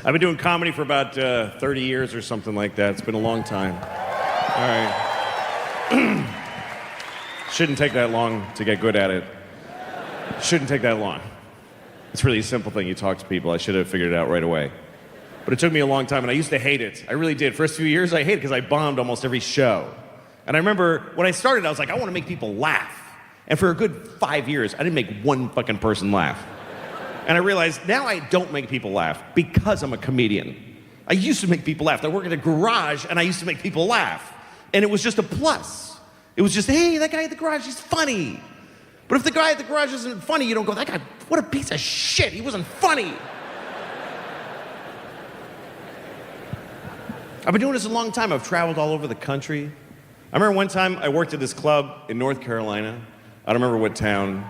I've been doing comedy for about 30 years or something like that. It's been a long time. All right. Shouldn't take that long to get good at it. Shouldn't take that long. It's really a simple thing. You talk to people. I should have figured it out right away. But it took me a long time, and I used to hate it. I really did. First few years, I hated it because I bombed almost every show. And I remember when I started, I was like, I want to make people laugh. And for a good 5 years, I didn't make one fucking person laugh. And I realized now I don't make people laugh because I'm a comedian. I used to make people laugh. I work in a garage, and I used to make people laugh. And it was just a plus. It was just, hey, that guy at the garage, he's funny. But if the guy at the garage isn't funny, you don't go, that guy, what a piece of shit. He wasn't funny. I've been doing this a long time. I've traveled all over the country. I remember one time I worked at this club in North Carolina. I don't remember what town.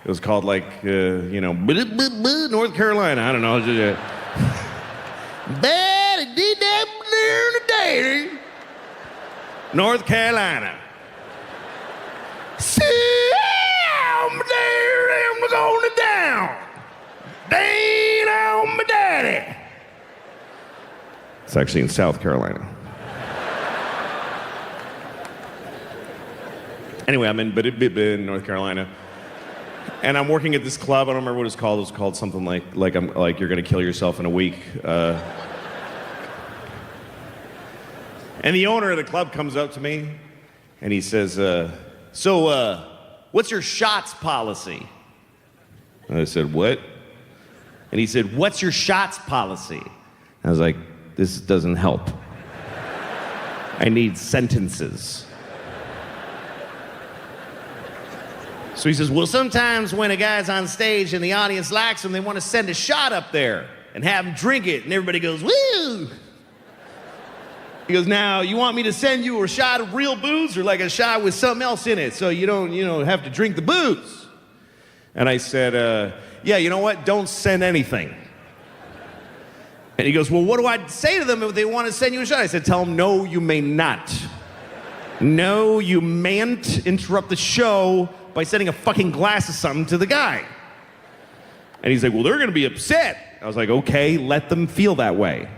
It was called like, North Carolina. I don't know. North Carolina. I'm going down. Dang on my daddy. It's actually in South Carolina. Anyway, I'm in North Carolina. And I'm working at this club. I don't remember what it's called. It was called something like you're gonna kill yourself in a week. And the owner of the club comes up to me and he says, so what's your shots policy? And I said, what? And he said, what's your shots policy? I was like, this doesn't help. I need sentences. So he says, well, sometimes when a guy's on stage and the audience likes him, they want to send a shot up there and have him drink it, and everybody goes, woo! He goes, now, you want me to send you a shot of real booze or like a shot with something else in it so you don't, have to drink the booze? And I said, yeah, you know what? Don't send anything. And he goes, well, what do I say to them if they want to send you a shot? I said, tell them, no, you may not. No, you mayn't interrupt the show by sending a fucking glass of something to the guy. And he's like, well, they're going to be upset. I was like, okay, let them feel that way.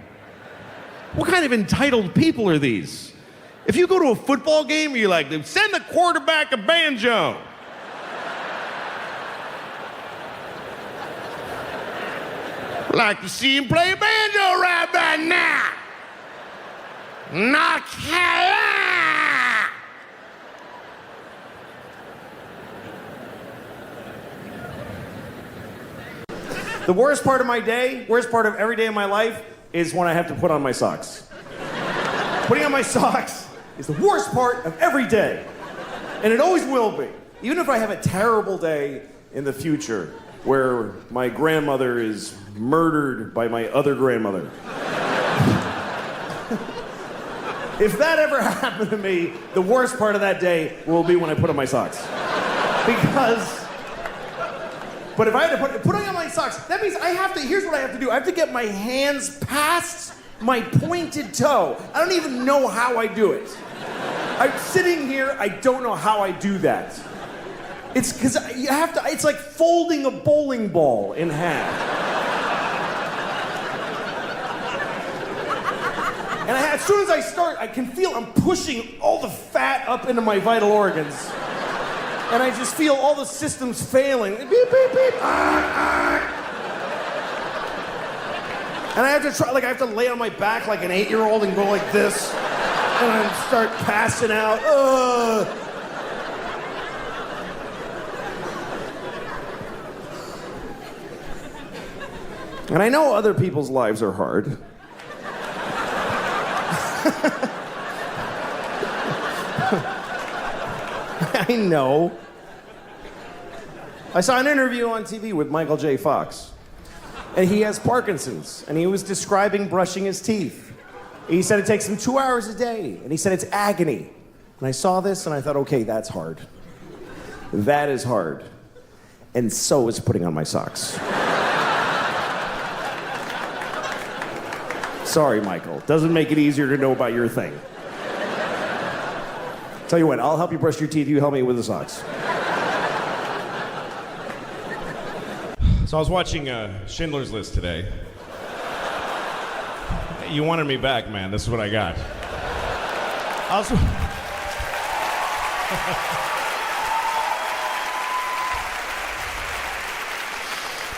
What kind of entitled people are these? If you go to a football game, you're like, send the quarterback a banjo. I'd like to see him play a banjo right about now. North Carolina. The worst part of my day, worst part of every day of my life, is when I have to put on my socks. Putting on my socks is the worst part of every day. And it always will be. Even if I have a terrible day in the future where my grandmother is murdered by my other grandmother. If that ever happened to me, the worst part of that day will be when I put on my socks. But if I had to put on my socks, that means here's what I have to do. I have to get my hands past my pointed toe. I don't even know how I do it. I'm sitting here, I don't know how I do that. It's because it's like folding a bowling ball in half. And as soon as I start, I can feel I'm pushing all the fat up into my vital organs. And I just feel all the systems failing. Beep, beep, beep. And I have to I have to lay on my back like an 8-year-old and go like this. And I start passing out. And I know other people's lives are hard. I know. I saw an interview on TV with Michael J. Fox. And he has Parkinson's. And he was describing brushing his teeth. He said it takes him 2 hours a day. And he said it's agony. And I saw this and I thought, okay, that's hard. That is hard. And so is putting on my socks. Sorry, Michael. Doesn't make it easier to know about your thing. Tell you what, I'll help you brush your teeth. You help me with the socks. So I was watching Schindler's List today. You wanted me back, man. This is what I got. Also,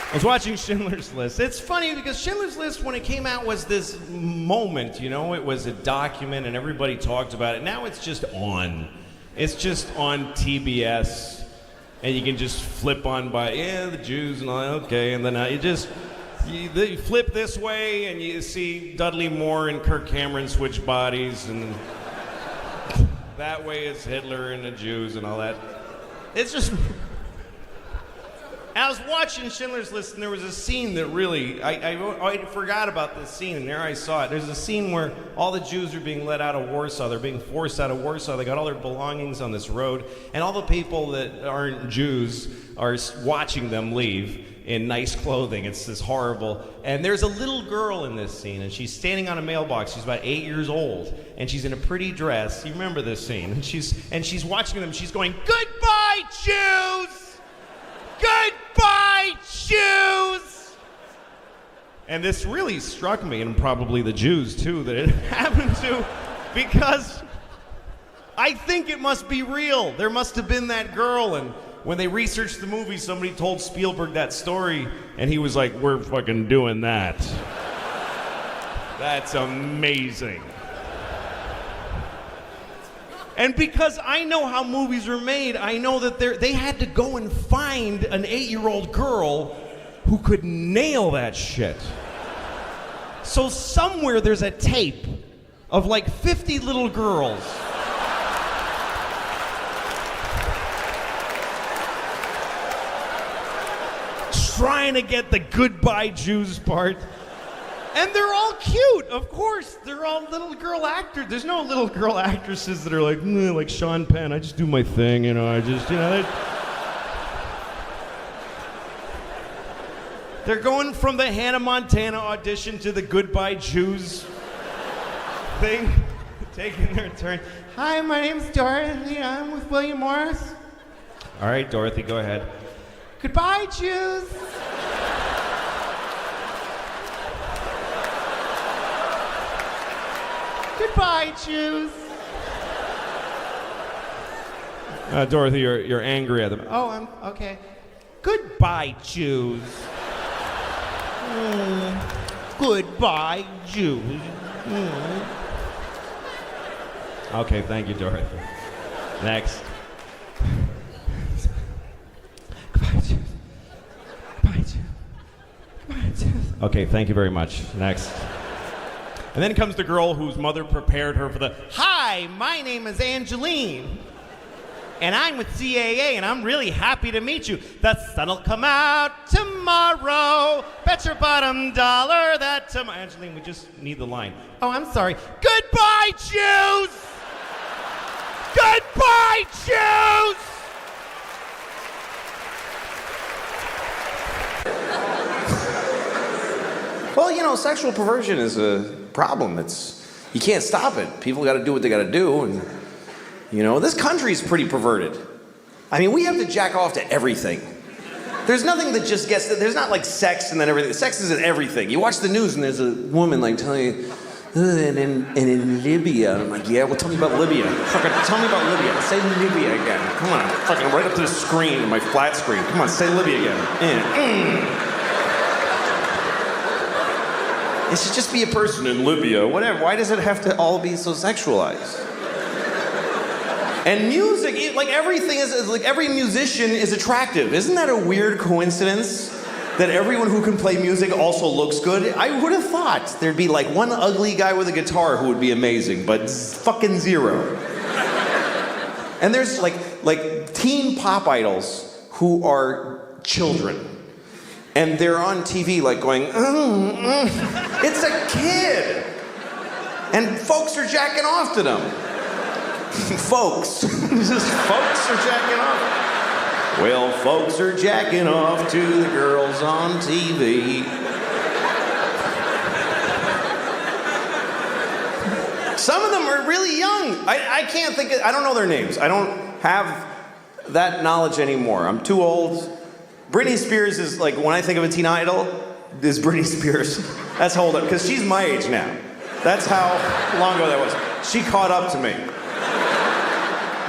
I was watching Schindler's List. It's funny because Schindler's List, when it came out, was this moment, you know? It was a document and everybody talked about it. Now it's just on. It's just on TBS. And you can just flip on by, the Jews and all that, okay. And then you flip this way and you see Dudley Moore and Kirk Cameron switch bodies. And that way it's Hitler and the Jews and all that. It's just... I was watching Schindler's List, and there was a scene that really, I forgot about this scene, and there I saw it. There's a scene where all the Jews are being let out of Warsaw. They're being forced out of Warsaw. They got all their belongings on this road, and all the people that aren't Jews are watching them leave in nice clothing. It's this horrible. And there's a little girl in this scene, and she's standing on a mailbox. She's about 8 years old, and she's in a pretty dress. You remember this scene. And she's watching them. She's going, "Goodbye, Jews! Goodbye, Jews!" And this really struck me, and probably the Jews too, that it happened to, because I think it must be real. There must have been that girl, and when they researched the movie, somebody told Spielberg that story, and he was like, "We're fucking doing that." That's amazing. And because I know how movies are made, I know that they had to go and find an 8-year-old girl who could nail that shit. So somewhere there's a tape of like 50 little girls trying to get the "Goodbye, Jews" part. And they're all cute, of course. They're all little girl actors. There's no little girl actresses that are like Sean Penn. I just do my thing, you know. They're going from the Hannah Montana audition to the "Goodbye, Jews" thing, taking their turn. "Hi, my name's Dorothy. I'm with William Morris." "All right, Dorothy, go ahead." "Goodbye, Jews." "Goodbye, Jews." Dorothy, you're angry at them. "Oh, I'm okay." "Goodbye, Jews." "Goodbye, Jews." Okay, thank you, Dorothy. Next. "Goodbye, Jews. Goodbye, Jews. Goodbye, Jews." Okay, thank you very much. Next. And then comes the girl whose mother prepared her for the, "Hi, my name is Angeline, and I'm with CAA, and I'm really happy to meet you. The sun'll come out tomorrow. Bet your bottom dollar that tomorrow." "Angeline, we just need the line." "Oh, I'm sorry." "Goodbye, Jews! Goodbye, Jews!" Well, you know, sexual perversion is a problem. You can't stop it. People got to do what they got to do, and you know, this country's pretty perverted. I mean, we have to jack off to everything. There's nothing that just gets. There's not like sex and then everything. Sex is in everything. You watch the news and there's a woman like telling you, and in Libya. And I'm like, yeah, well, tell me about Libya. Fucking tell me about Libya. Say Libya again. Come on, fucking right up to the screen, my flat screen. Come on, say Libya again. It should just be a person in Libya, whatever. Why does it have to all be so sexualized? And music, like everything is like every musician is attractive. Isn't that a weird coincidence? That everyone who can play music also looks good? I would have thought there'd be like one ugly guy with a guitar who would be amazing, but fucking zero. And there's like teen pop idols who are children. And they're on TV like going, it's a kid. And folks are jacking off to them. Folks. Just folks are jacking off. Well, folks are jacking off to the girls on TV. Some of them are really young. I can't think of, I don't know their names. I don't have that knowledge anymore. I'm too old. Britney Spears is like, when I think of a teen idol, is Britney Spears. That's hold up, because she's my age now. That's how long ago that was. She caught up to me.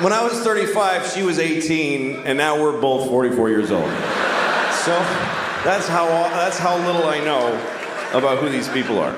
When I was 35, she was 18, and now we're both 44 years old. So that's how little I know about who these people are.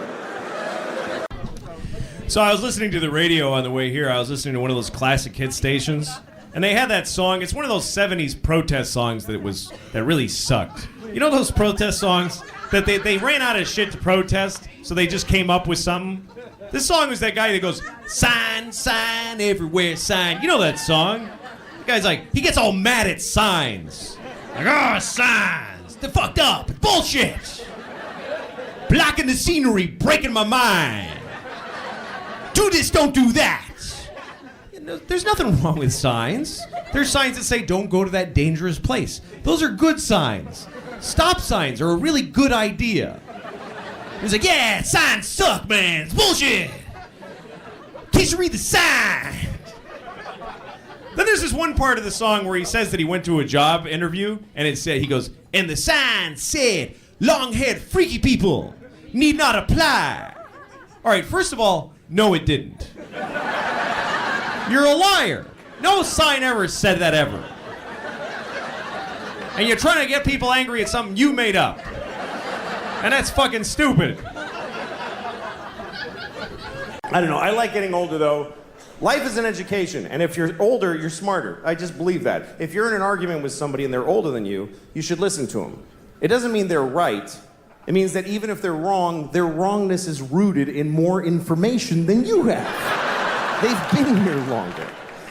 So I was listening to the radio on the way here. I was listening to one of those classic hit stations, and they had that song. It's one of those 70s protest songs that really sucked. You know those protest songs that they ran out of shit to protest, so they just came up with something? This song was that guy that goes, sign, sign, everywhere, sign. You know that song? The guy's like, he gets all mad at signs. Like, oh, signs, they're fucked up, bullshit. Blocking the scenery, breaking my mind. Do this, don't do that. You know, there's nothing wrong with signs. There's signs that say, don't go to that dangerous place. Those are good signs. Stop signs are a really good idea. He's like, yeah, signs suck, man. It's bullshit. Can't you read the sign? Then there's this one part of the song where he says that he went to a job interview, and it said, he goes, and the sign said, long-haired freaky people need not apply. All right, first of all, no, it didn't. You're a liar. No sign ever said that ever. And you're trying to get people angry at something you made up. And that's fucking stupid. I don't know. I like getting older, though. Life is an education, and if you're older, you're smarter. I just believe that. If you're in an argument with somebody and they're older than you should listen to them. It doesn't mean they're right. It means that even if they're wrong, their wrongness is rooted in more information than you have. They've been here longer.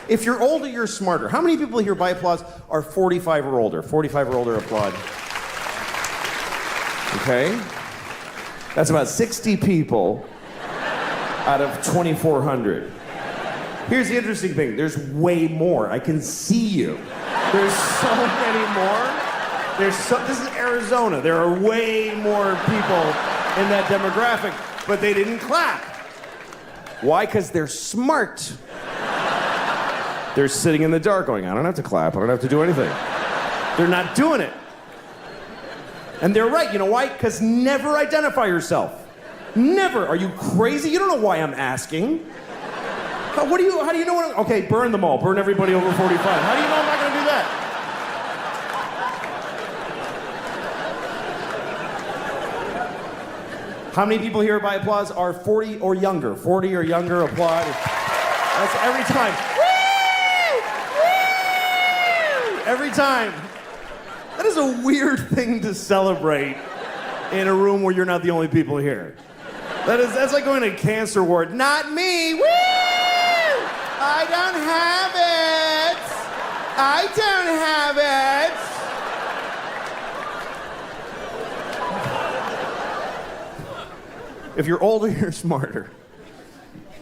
If you're older, you're smarter. How many people here by applause are 45 or older? 45 or older, applaud. Okay? That's about 60 people out of 2,400. Here's the interesting thing. There's way more. I can see you. There's so many more. This is Arizona. There are way more people in that demographic, but they didn't clap. Why? Because they're smart. They're sitting in the dark going, I don't have to clap. I don't have to do anything. They're not doing it. And they're right. You know why? Because never identify yourself. Never. Are you crazy? You don't know why I'm asking. How do you know what okay, burn them all. Burn everybody over 45. How do you know I'm not going to do that? How many people here by applause are 40 or younger? 40 or younger, applaud. That's every time. Woo! Woo! Every time. That is a weird thing to celebrate in a room where you're not the only people here. That's like going to a cancer ward. Not me. Woo! I don't have it. I don't have it. If you're older, you're smarter.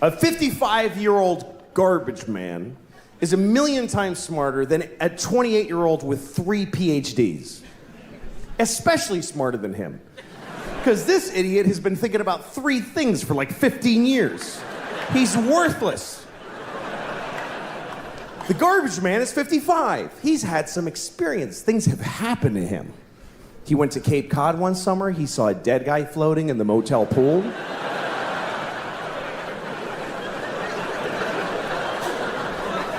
A 55-year-old garbage man is 1,000,000 times smarter than a 28-year-old with 3 PhDs. Especially smarter than him. Because this idiot has been thinking about 3 things for like 15 years. He's worthless. The garbage man is 55. He's had some experience. Things have happened to him. He went to Cape Cod one summer. He saw a dead guy floating in the motel pool.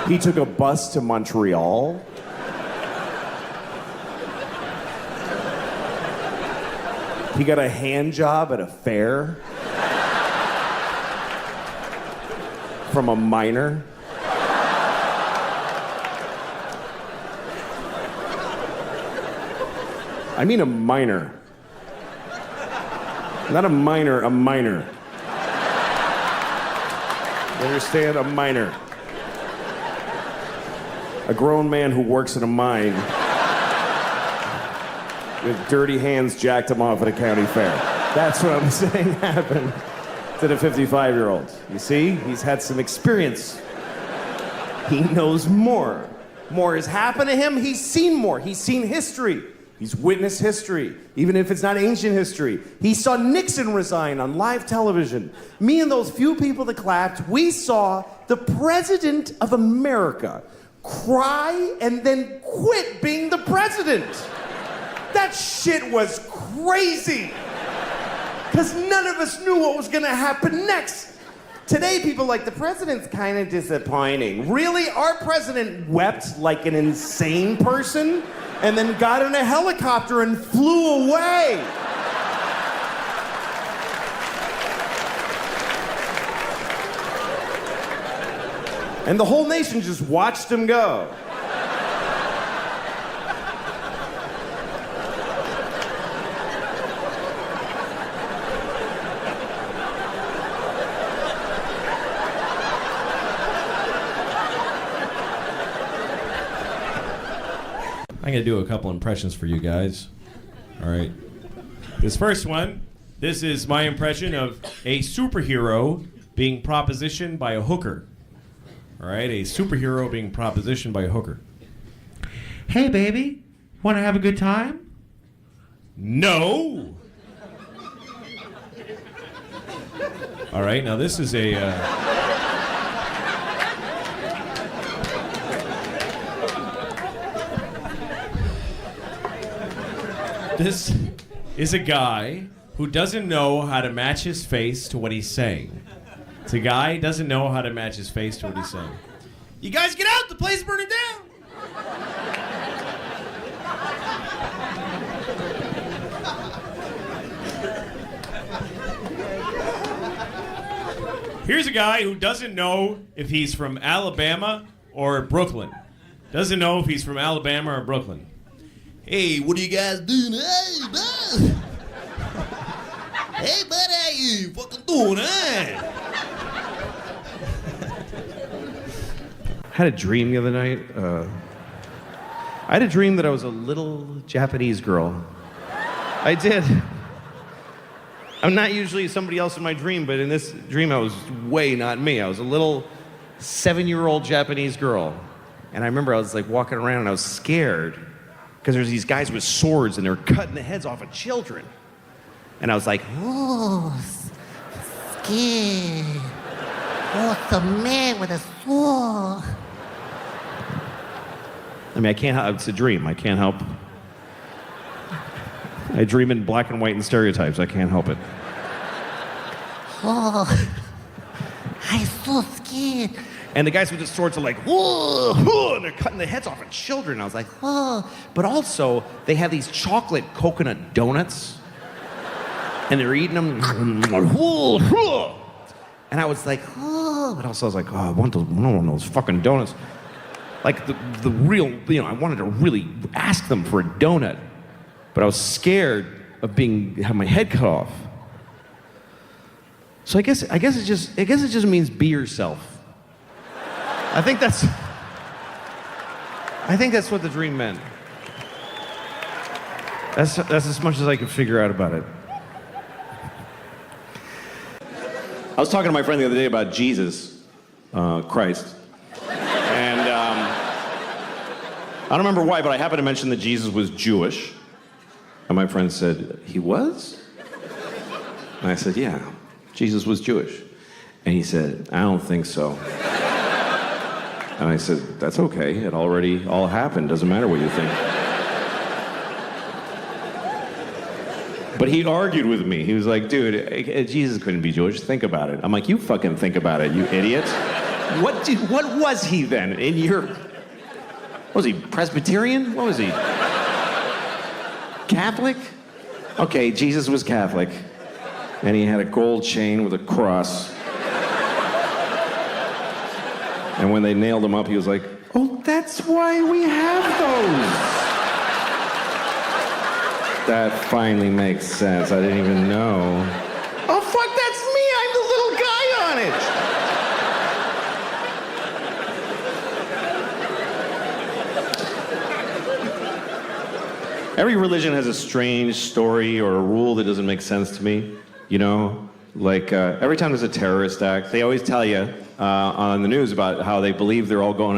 He took a bus to Montreal. He got a hand job at a fair from a miner. I mean a minor. Not a minor, a minor. You understand? A minor. A grown man who works in a mine with dirty hands jacked him off at a county fair. That's what I'm saying happened to the 55-year-old. You see? He's had some experience. He knows more. More has happened to him. He's seen more. He's seen history. He's witnessed history, even if it's not ancient history. He saw Nixon resign on live television. Me and those few people that clapped, we saw the President of America cry and then quit being the president. That shit was crazy. Because none of us knew what was gonna happen next. Today, people are like, the president's kind of disappointing. Really? Our president wept like an insane person and then got in a helicopter and flew away. And the whole nation just watched him go. I'm gonna do a couple impressions for you guys. All right. This first one, this is my impression of a superhero being propositioned by a hooker. All right, a superhero being propositioned by a hooker. Hey, baby, want to have a good time? No. All right, now this is a. This is a guy who doesn't know how to match his face to what he's saying. It's a guy who doesn't know how to match his face to what he's saying. You guys get out! The place is burning down! Here's a guy who doesn't know if he's from Alabama or Brooklyn. Doesn't know if he's from Alabama or Brooklyn. Hey, what are you guys doing? Hey, bud! Hey, bud, how you fucking doing, huh? I had a dream the other night. I had a dream that I was a little Japanese girl. I did. I'm not usually somebody else in my dream, but in this dream I was way not me. I was a little 7-year-old Japanese girl. And I remember I was like walking around and I was scared because there's these guys with swords and they were cutting the heads off of children. And I was like, Oh, scared. Oh, it's a man with a sword. I mean, I can't help, it's a dream. I can't help. I dream in black and white and stereotypes. I can't help it. Oh, I'm so scared. And the guys with the swords are like, whoa, whoa, and they're cutting the heads off of children. I was like, oh. But also, they have these chocolate coconut donuts. And they're eating them. And I was like, oh. But also I was like, oh, I want those fucking donuts. Like the real, I wanted to really ask them for a donut. But I was scared of having my head cut off. So I guess it just means be yourself. I think that's what the dream meant. That's as much as I could figure out about it. I was talking to my friend the other day about Jesus, Christ. And I don't remember why, but I happened to mention that Jesus was Jewish. And my friend said, he was? And I said, yeah, Jesus was Jewish. And he said, I don't think so. And I said, that's okay. It already all happened. Doesn't matter what you think. But he argued with me. He was like, dude, Jesus couldn't be Jewish. Think about it. I'm like, you fucking think about it, you idiot. What was he then in your... Was he Presbyterian? What was he? Catholic? Okay, Jesus was Catholic. And he had a gold chain with a cross. And when they nailed him up, he was like, oh, that's why we have those. That finally makes sense. I didn't even know. Oh, fuck, that's me. I'm the little guy on it. Every religion has a strange story or a rule that doesn't make sense to me, you know? Like, every time there's a terrorist act, they always tell you on the news about how they believe they're all going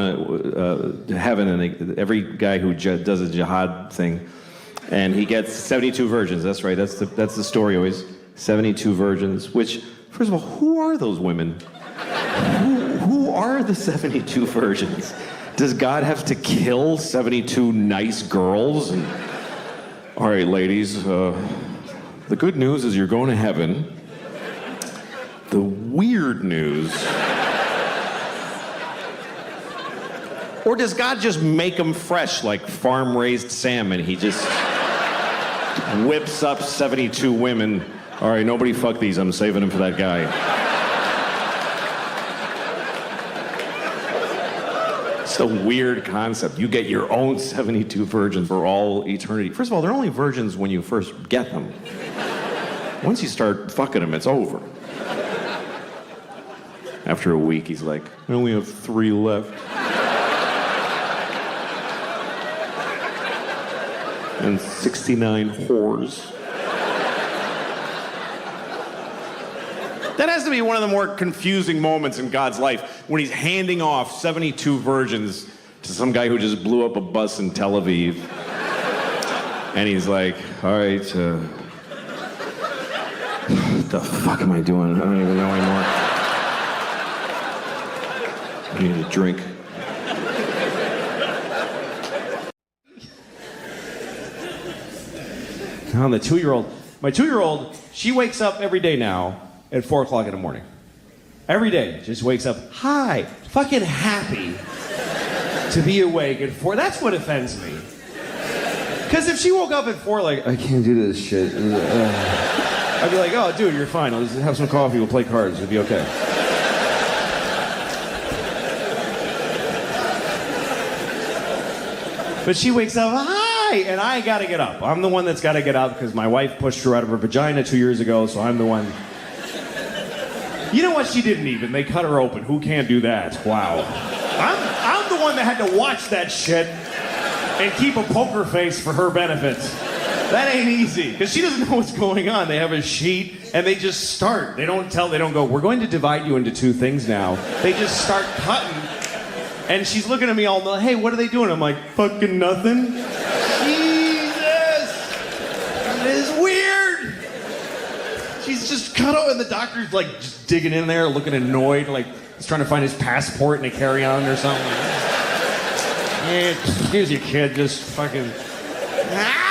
to heaven, and every guy who does a jihad thing, and he gets 72 virgins. That's right, that's the story always. 72 virgins, which, first of all, who are those women? Who are the 72 virgins? Does God have to kill 72 nice girls? And, all right, ladies, The good news is you're going to heaven. The weird news... Or does God just make them fresh like farm-raised salmon? He just whips up 72 women. All right, nobody fuck these. I'm saving them for that guy. It's a weird concept. You get your own 72 virgins for all eternity. First of all, they're only virgins when you first get them. Once you start fucking them, it's over. After a week, he's like, I only have 3 left. And 69 whores. That has to be one of the more confusing moments in God's life, when he's handing off 72 virgins to some guy who just blew up a bus in Tel Aviv. And he's like, all right, what the fuck am I doing? I don't even know anymore. I need a drink. Now, my 2-year-old, she wakes up every day now at 4 o'clock in the morning. Every day, just wakes up, hi, fucking happy to be awake at 4. That's what offends me. Because if she woke up at 4 like, I can't do this shit, I'd be like, oh, dude, you're fine. I'll just have some coffee, we'll play cards, it'll be okay. But she wakes up, hi, and I gotta get up. I'm the one that's gotta get up because my wife pushed her out of her vagina 2 years ago, so I'm the one. You know what? She didn't even. They cut her open. Who can't do that? Wow. I'm the one that had to watch that shit and keep a poker face for her benefit. That ain't easy, because she doesn't know what's going on. They have a sheet, and they just start. They don't go, we're going to divide you into 2 things now. They just start cutting. And she's looking at me all, hey, what are they doing? I'm like, fucking nothing. Jesus! It is weird. She's just cut off, and the doctor's like just digging in there, looking annoyed, like he's trying to find his passport in a carry-on or something. Yeah, here's your kid, just fucking... Ah!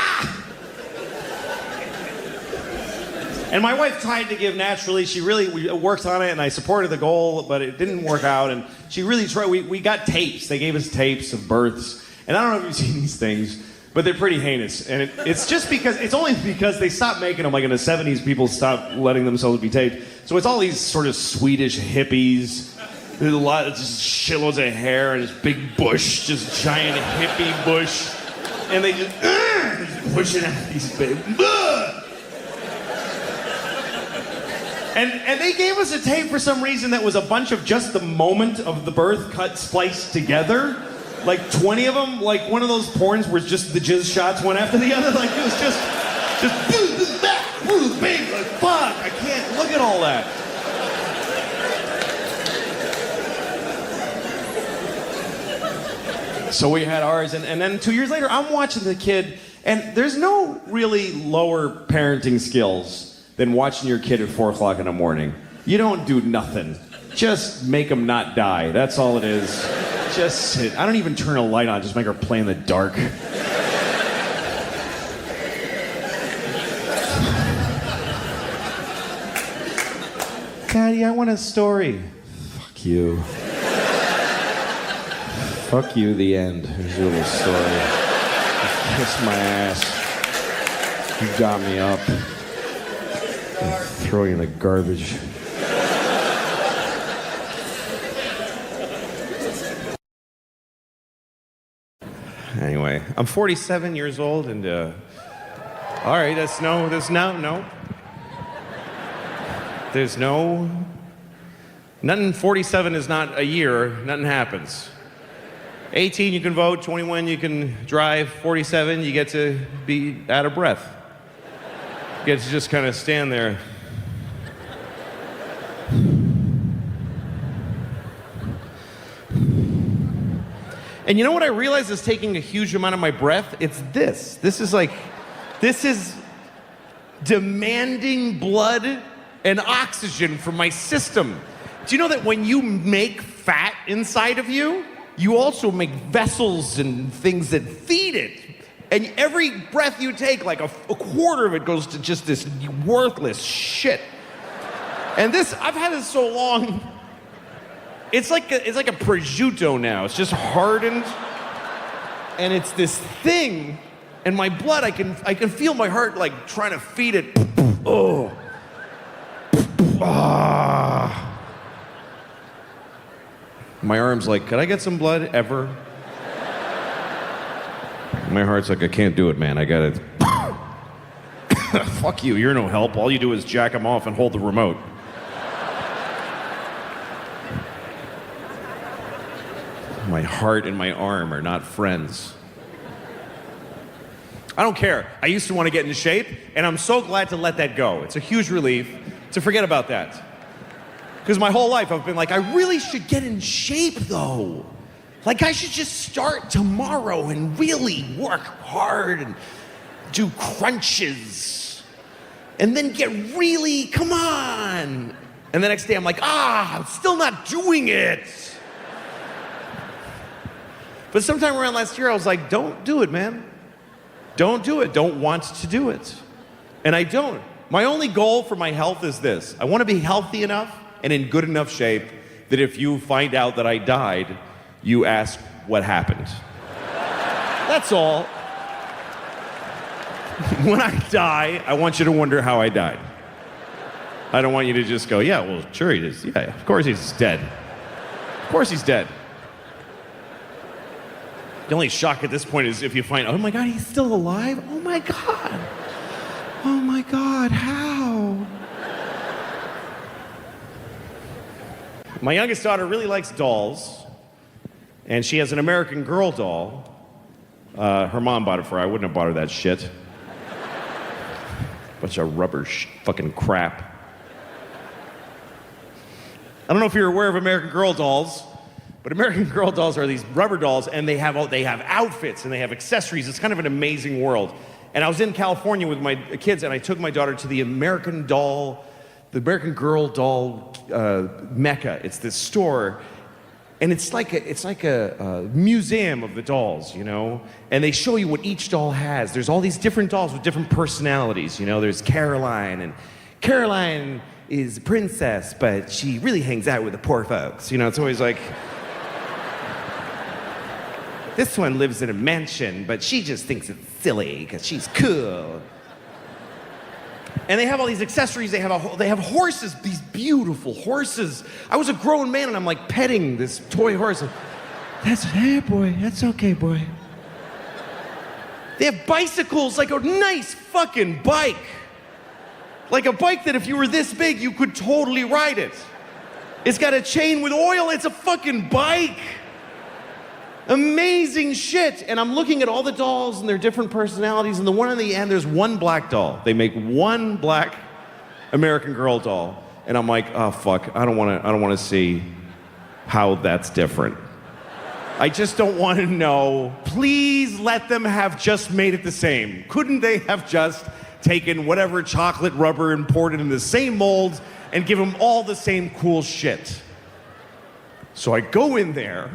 And my wife tried to give naturally. She really worked on it, and I supported the goal, but it didn't work out. And she really tried. We got tapes. They gave us tapes of births. And I don't know if you've seen these things, but they're pretty heinous. And it's only because they stopped making them. Like in the 70s, people stopped letting themselves be taped. So it's all these sort of Swedish hippies. There's a lot of just shitloads of hair and this big bush, just giant hippie bush. And they just pushing out these big... And they gave us a tape for some reason that was a bunch of just the moment of the birth cut spliced together. Like 20 of them, like one of those porns where just the jizz shots one after the other. Like it was just big, like fuck, I can't look at all that. So we had ours, and then 2 years later, I'm watching the kid, and there's no really lower parenting skills than watching your kid at 4 o'clock in the morning. You don't do nothing. Just make them not die. That's all it is. Just sit. I don't even turn a light on. Just make her play in the dark. Daddy, I want a story. Fuck you. Fuck you, the end. Here's your little story. Kiss my ass. You got me up. I'll throw you in the garbage. Anyway, I'm 47 years old, and all right, there's nothing. 47 is not a year. Nothing happens. 18, you can vote. 21, you can drive. 47, you get to be out of breath. You get to just kind of stand there. And you know what I realize is taking a huge amount of my breath? It's this. This is demanding blood and oxygen from my system. Do you know that when you make fat inside of you, you also make vessels and things that feed it? And every breath you take, like a quarter of it goes to just this worthless shit. And this, I've had this so long, it's like a prosciutto now. It's just hardened. And it's this thing, and my blood, I can feel my heart like trying to feed it. Oh. Ah. My arm's like, could I get some blood ever? My heart's like, I can't do it, man. I got it. Fuck you, you're no help. All you do is jack him off and hold the remote. My heart and my arm are not friends. I don't care. I used to want to get in shape, and I'm so glad to let that go. It's a huge relief to forget about that. Because my whole life I've been like, I really should get in shape though. Like I should just start tomorrow and really work hard and do crunches. And then get really, come on. And the next day I'm like, I'm still not doing it. But sometime around last year, I was like, don't do it, man. Don't do it. Don't want to do it. And I don't. My only goal for my health is this. I want to be healthy enough and in good enough shape that if you find out that I died, you ask what happened. That's all. When I die, I want you to wonder how I died. I don't want you to just go, yeah, well, sure he is. Yeah, of course he's dead. Of course he's dead. The only shock at this point is if you find, oh my God, he's still alive? Oh my God. Oh my God, how? My youngest daughter really likes dolls, and she has an American Girl doll. Her mom bought it for her. I wouldn't have bought her that shit. Bunch of rubber fucking crap. I don't know if you're aware of American Girl dolls, but American Girl dolls are these rubber dolls, and they have outfits and they have accessories. It's kind of an amazing world. And I was in California with my kids, and I took my daughter to the American Girl doll mecca. It's this store, and it's like a museum of the dolls, you know. And they show you what each doll has. There's all these different dolls with different personalities, you know. There's Caroline, and Caroline is a princess, but she really hangs out with the poor folks. You know, it's always like, this one lives in a mansion, but she just thinks it's silly because she's cool. And they have all these accessories. They have horses, these beautiful horses. I was a grown man, and I'm like petting this toy horse. Hey, boy, that's okay, boy. They have bicycles, like a nice fucking bike. Like a bike that if you were this big, you could totally ride it. It's got a chain with oil. It's a fucking bike. Amazing shit. And I'm looking at all the dolls and their different personalities, and the one on the end, there's one black doll. They make one black American Girl doll. And I'm like, oh fuck, I don't wanna see how that's different. I just don't want to know. Please let them have just made it the same. Couldn't they have just taken whatever chocolate rubber and poured it in the same mold and give them all the same cool shit? So I go in there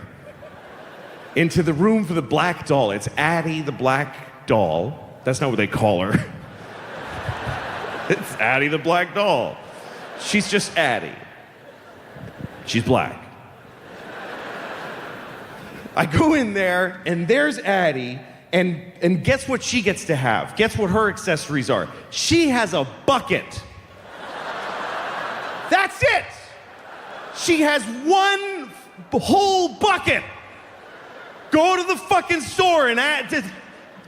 into the room for the black doll. It's Addie the black doll. That's not what they call her. It's Addie the black doll. She's just Addie. She's black. I go in there, and there's Addie, and guess what she gets to have? Guess what her accessories are? She has a bucket. That's it. She has one whole bucket. Go to the fucking store and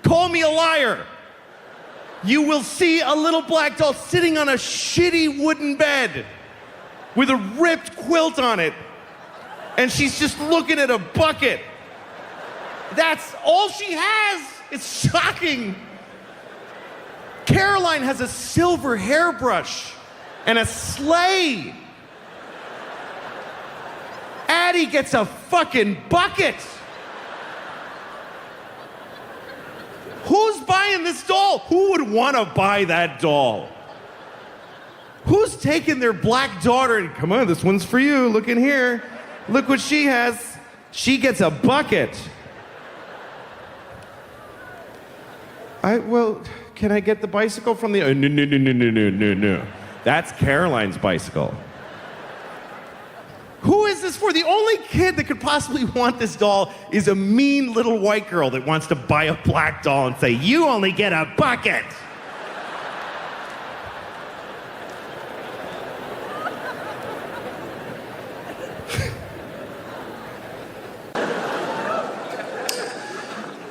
call me a liar. You will see a little black doll sitting on a shitty wooden bed with a ripped quilt on it, and she's just looking at a bucket. That's all she has. It's shocking. Caroline has a silver hairbrush and a sleigh. Addie gets a fucking bucket. Who's buying this doll? Who would want to buy that doll? Who's taking their black daughter and, come on, this one's for you. Look in here. Look what she has. She gets a bucket. Well, can I get the bicycle from the... No. That's Caroline's bicycle. Who is this for? The only kid that could possibly want this doll is a mean little white girl that wants to buy a black doll and say, you only get a bucket.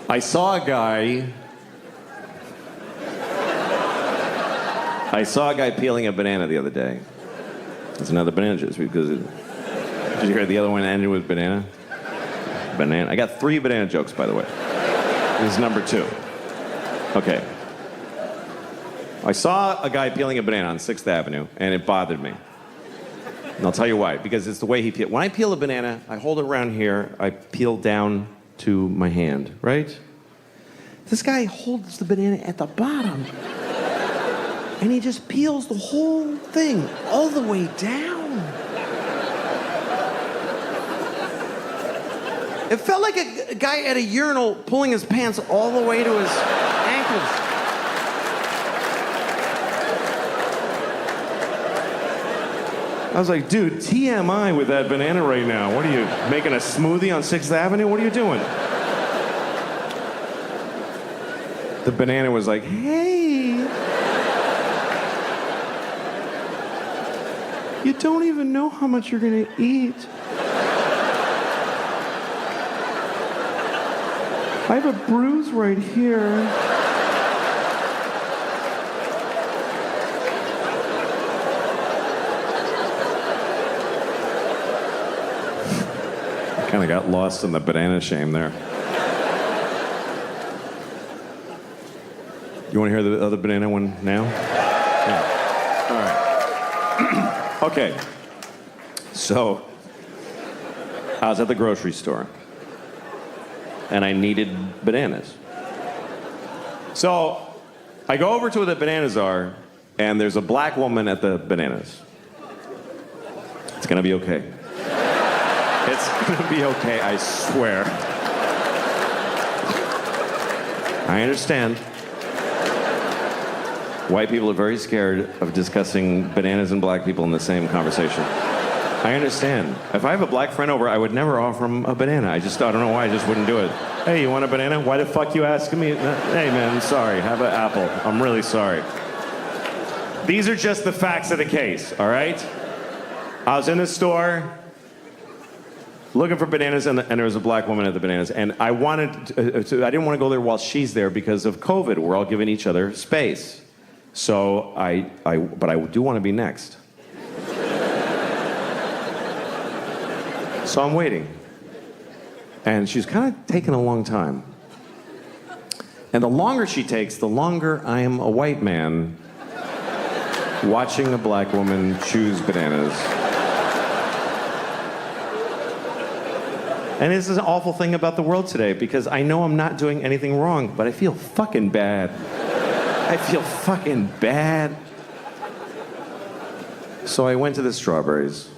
I saw a guy peeling a banana the other day. It's another banana juice because did you hear the other one ended with banana? Banana. I got 3 banana jokes, by the way. This is number 2. Okay. I saw a guy peeling a banana on 6th Avenue, and it bothered me. And I'll tell you why. Because it's the way he peeled. When I peel a banana, I hold it around here. I peel down to my hand, right? This guy holds the banana at the bottom. And he just peels the whole thing all the way down. It felt like a guy at a urinal pulling his pants all the way to his ankles. I was like, dude, TMI with that banana right now. What are you, making a smoothie on 6th Avenue? What are you doing? The banana was like, hey. You don't even know how much you're gonna eat. I have a bruise right here. I kind of got lost in the banana shame there. You want to hear the other banana one now? Yeah. All right. Okay. So, I was at the grocery store. And I needed bananas. So I go over to where the bananas are, and there's a black woman at the bananas. It's gonna be okay. It's gonna be okay, I swear. I understand. White people are very scared of discussing bananas and black people in the same conversation. I understand. If I have a black friend over, I would never offer him a banana. I don't know why, I just wouldn't do it. Hey, you want a banana? Why the fuck you asking me? Hey man, I'm sorry, have an apple. I'm really sorry. These are just the facts of the case, all right? I was in the store looking for bananas, and there was a black woman at the bananas, and I didn't want to go there while she's there because of COVID. We're all giving each other space. So but I do want to be next. So I'm waiting. And she's kind of taking a long time. And the longer she takes, the longer I am a white man watching a black woman choose bananas. And this is an awful thing about the world today because I know I'm not doing anything wrong, but I feel fucking bad. I feel fucking bad. So I went to the strawberries.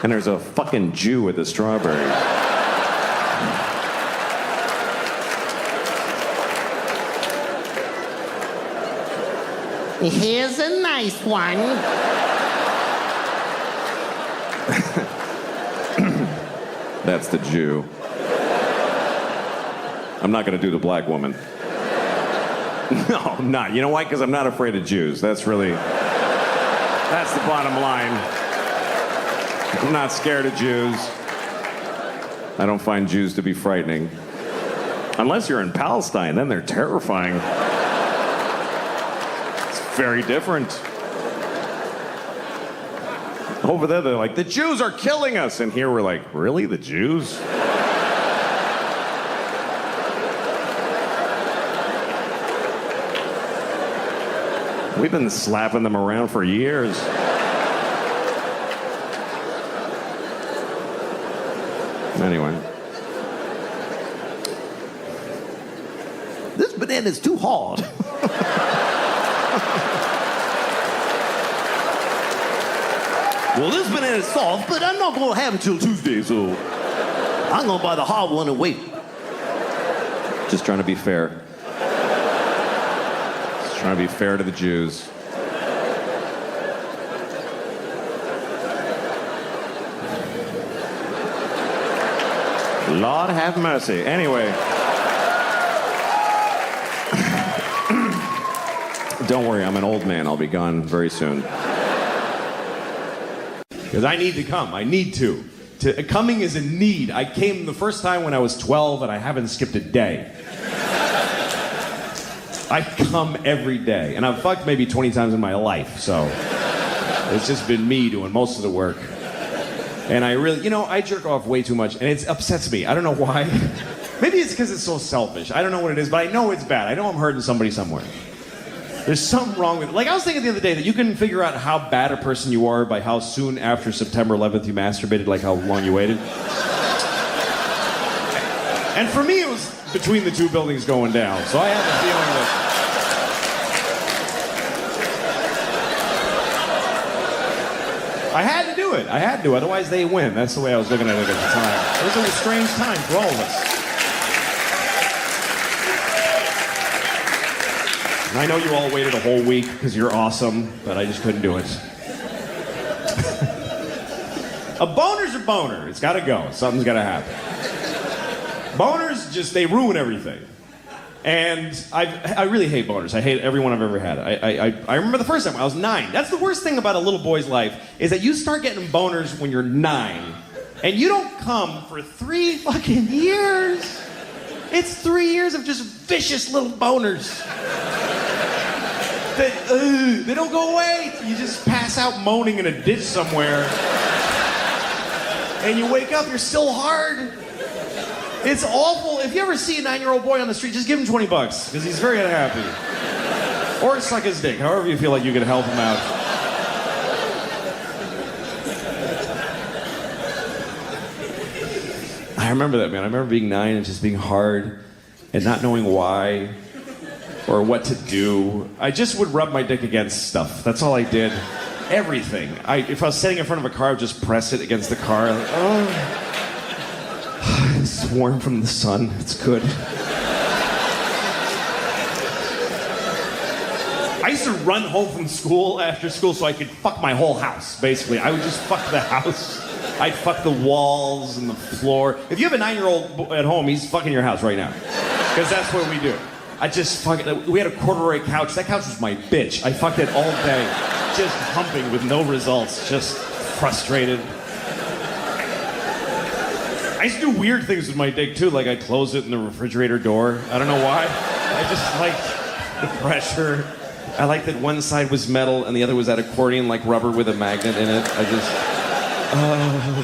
And there's a fucking Jew with the strawberries. Here's a nice one. That's the Jew. I'm not gonna do the black woman. No, I'm not. You know why? Because I'm not afraid of Jews. That's the bottom line. I'm not scared of Jews. I don't find Jews to be frightening. Unless you're in Palestine, then they're terrifying. It's very different. Over there, they're like, the Jews are killing us. And here we're like, really? The Jews? We've been slapping them around for years. Anyway. This banana's too hard. Well, this banana's soft, but I'm not gonna have it till Tuesday, so I'm gonna buy the hard one and wait. Just trying to be fair. Just trying to be fair to the Jews. Lord have mercy. Anyway. Don't worry, I'm an old man. I'll be gone very soon. Because I need to come. I need to. Coming is a need. I came the first time when I was 12 and I haven't skipped a day. I come every day. And I've fucked maybe 20 times in my life, so it's just been me doing most of the work. And I really, I jerk off way too much and it upsets me. I don't know why. Maybe it's because it's so selfish. I don't know what it is, but I know it's bad. I know I'm hurting somebody somewhere. There's something wrong with it. Like, I was thinking the other day that you can figure out how bad a person you are by how soon after September 11th you masturbated, like how long you waited. And for me, it was between the two buildings going down. So I have a feeling that I had to do it. I had to, otherwise they win. That's the way I was looking at it at the time. It was a strange time for all of us. I know you all waited a whole week because you're awesome, but I just couldn't do it. A boner's a boner. It's got to go. Something's got to happen. Boners they ruin everything. And I really hate boners. I hate every one I've ever had. I remember the first time I was 9. That's the worst thing about a little boy's life is that you start getting boners when you're 9, and you don't come for 3 fucking years. It's 3 years of just vicious little boners. They don't go away. You just pass out moaning in a ditch somewhere. And you wake up, you're still hard. It's awful. If you ever see a 9-year-old boy on the street, just give him $20, because he's very unhappy. Or suck his dick, however you feel like you can help him out. I remember that, man. I remember being 9 and just being hard and not knowing why or what to do. I just would rub my dick against stuff. That's all I did. Everything. If I was sitting in front of a car, I would just press it against the car. Like, oh, it's warm from the sun. It's good. I used to run home from school after school so I could fuck my whole house, basically. I would just fuck the house. I'd fuck the walls and the floor. If you have a 9-year-old at home, he's fucking your house right now. Because that's what we do. We had a corduroy couch. That couch was my bitch. I fucked it all day. Just humping with no results. Just frustrated. I used to do weird things with my dick too. Like I'd close it in the refrigerator door. I don't know why. I just liked the pressure. I liked that one side was metal and the other was that accordion like rubber with a magnet in it.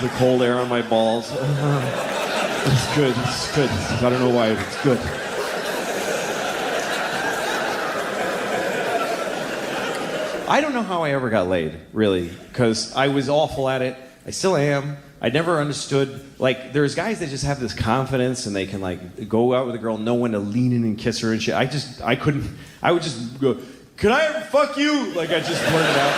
The cold air on my balls. It's good. It's good. I don't know why. It's good. I don't know how I ever got laid, really, because I was awful at it. I still am. I never understood, like, there's guys that just have this confidence and they can, like, go out with a girl, know when to lean in and kiss her and shit. I couldn't, I would just go, "Can I ever fuck you?" Like, I just blurted it out.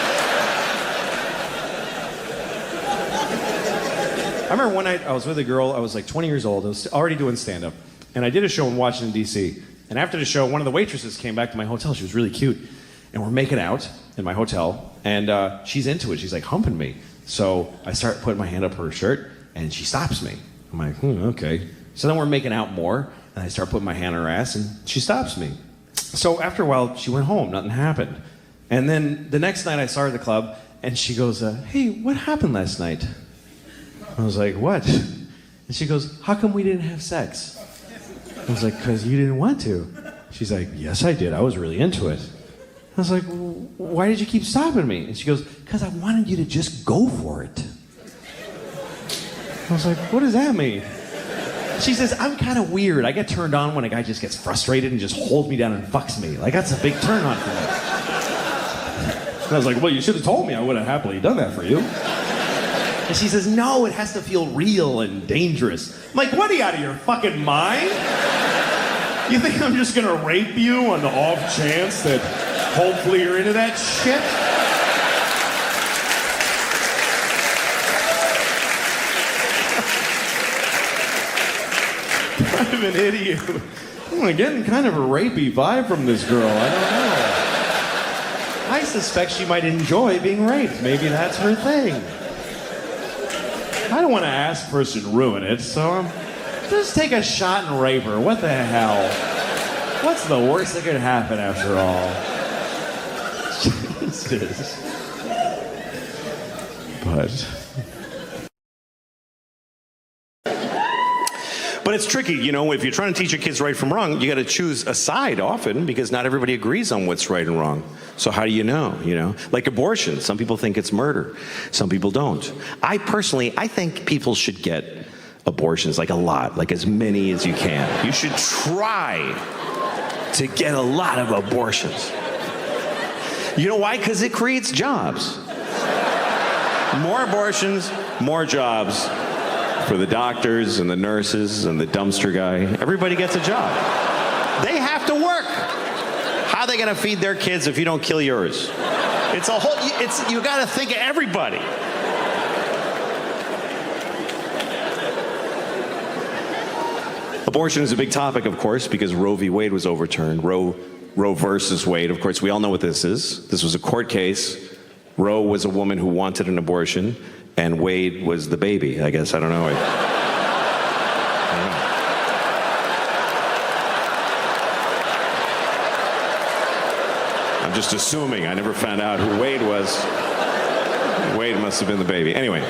I remember one night I was with a girl, I was like 20 years old, I was already doing stand-up, and I did a show in Washington, D.C., and after the show, one of the waitresses came back to my hotel. She was really cute, and we're making out in my hotel, and she's into it. She's like humping me. So I start putting my hand up her shirt, and she stops me. I'm like, okay. So then we're making out more, and I start putting my hand on her ass, and she stops me. So after a while, she went home. Nothing happened. And then the next night, I saw her at the club, and she goes, "Hey, what happened last night?" I was like, "What?" And she goes, "How come we didn't have sex?" I was like, "'Cause you didn't want to." She's like, "Yes, I did. I was really into it." I was like, "Why did you keep stopping me?" And she goes, "'Cause I wanted you to just go for it." I was like, "What does that mean?" She says, "I'm kind of weird. I get turned on when a guy just gets frustrated and just holds me down and fucks me. Like, that's a big turn on for me." And I was like, "Well, you should have told me. I would have happily done that for you." And she says, "No, it has to feel real and dangerous." I'm like, "What, are you out of your fucking mind? You think I'm just gonna rape you on the off chance that hopefully you're into that shit?" I'm an idiot. I'm getting kind of a rapey vibe from this girl. I don't know. I suspect she might enjoy being raped. Maybe that's her thing. I don't want to ask first and ruin it, so just take a shot and rape her. What the hell? What's the worst that could happen after all? Jesus. But it's tricky, you know, if you're trying to teach your kids right from wrong, you got to choose a side often because not everybody agrees on what's right and wrong. So how do you know, Like abortion, some people think it's murder. Some people don't. I think people should get abortions, like a lot, like as many as you can. You should try to get a lot of abortions. You know why? Because it creates jobs. More abortions, more jobs. For the doctors and the nurses and the dumpster guy. Everybody gets a job. They have to work. How are they going to feed their kids if you don't kill yours? You got to think of everybody. Abortion is a big topic, of course, because Roe v. Wade was overturned. Roe versus Wade. Of course, we all know what this is. This was a court case. Roe was a woman who wanted an abortion. And Wade was the baby, I guess. I don't know. I'm just assuming. I never found out who Wade was. Wade must have been the baby. Anyway.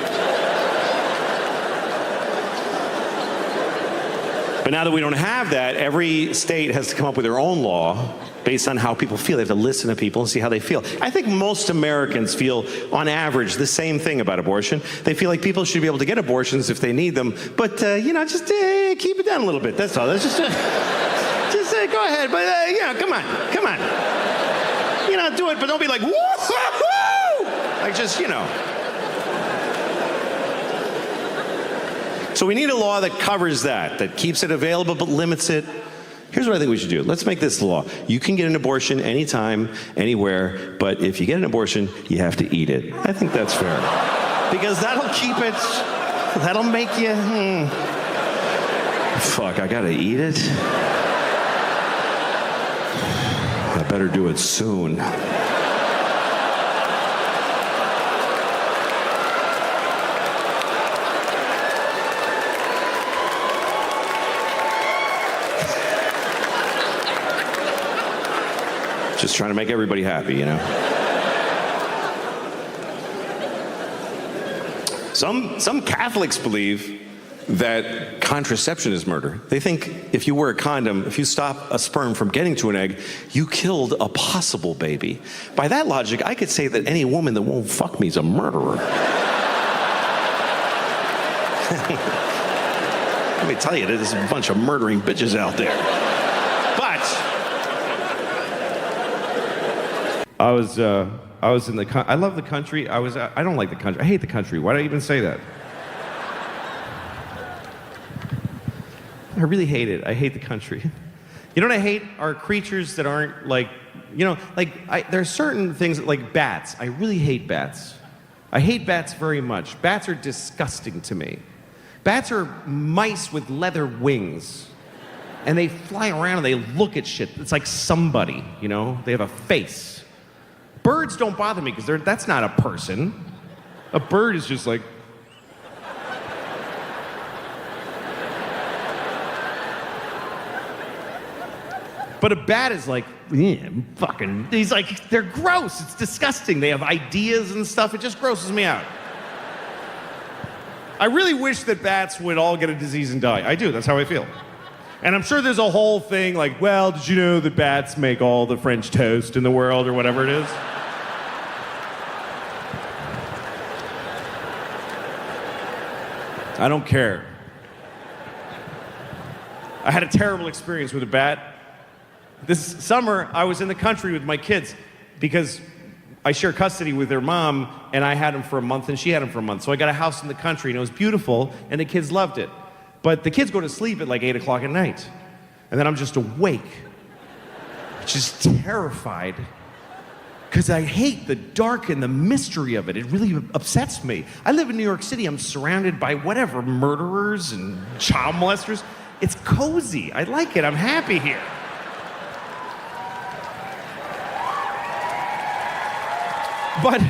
But now that we don't have that, every state has to come up with their own law based on how people feel. They have to listen to people and see how they feel. I think most Americans feel, on average, the same thing about abortion. They feel like people should be able to get abortions if they need them, but, just keep it down a little bit. That's all. That's just go ahead, but, come on. Do it, but don't be like, woo-hoo-hoo! Like, just. So we need a law that covers that keeps it available but limits it. Here's what I think we should do. Let's make this the law. You can get an abortion anytime, anywhere, but if you get an abortion, you have to eat it. I think that's fair. Because that'll make you, fuck, I gotta eat it? I better do it soon. Just trying to make everybody happy, Some Catholics believe that contraception is murder. They think if you wear a condom, if you stop a sperm from getting to an egg, you killed a possible baby. By that logic, I could say that any woman that won't fuck me is a murderer. Let me tell you, there's a bunch of murdering bitches out there. But I was in the I love the country. I don't like the country. I hate the country. Why do I even say that? I really hate it. I hate the country. You know what I hate? Are creatures that aren't like, there's certain things like bats. I really hate bats. I hate bats very much. Bats are disgusting to me. Bats are mice with leather wings. And they fly around and they look at shit. It's like somebody, They have a face. Birds don't bother me because that's not a person. A bird is just like. But a bat is like, fucking. He's like, they're gross. It's disgusting. They have ideas and stuff. It just grosses me out. I really wish that bats would all get a disease and die. I do. That's how I feel. And I'm sure there's a whole thing like, well, did you know that bats make all the French toast in the world or whatever it is? I don't care. I had a terrible experience with a bat. This summer, I was in the country with my kids because I share custody with their mom, and I had him for a month, and she had him for a month. So I got a house in the country, and it was beautiful, and the kids loved it. But the kids go to sleep at like 8 o'clock at night. And then I'm just awake, just terrified, because I hate the dark and the mystery of it. It really upsets me. I live in New York City. I'm surrounded by whatever, murderers and child molesters. It's cozy. I like it. I'm happy here. But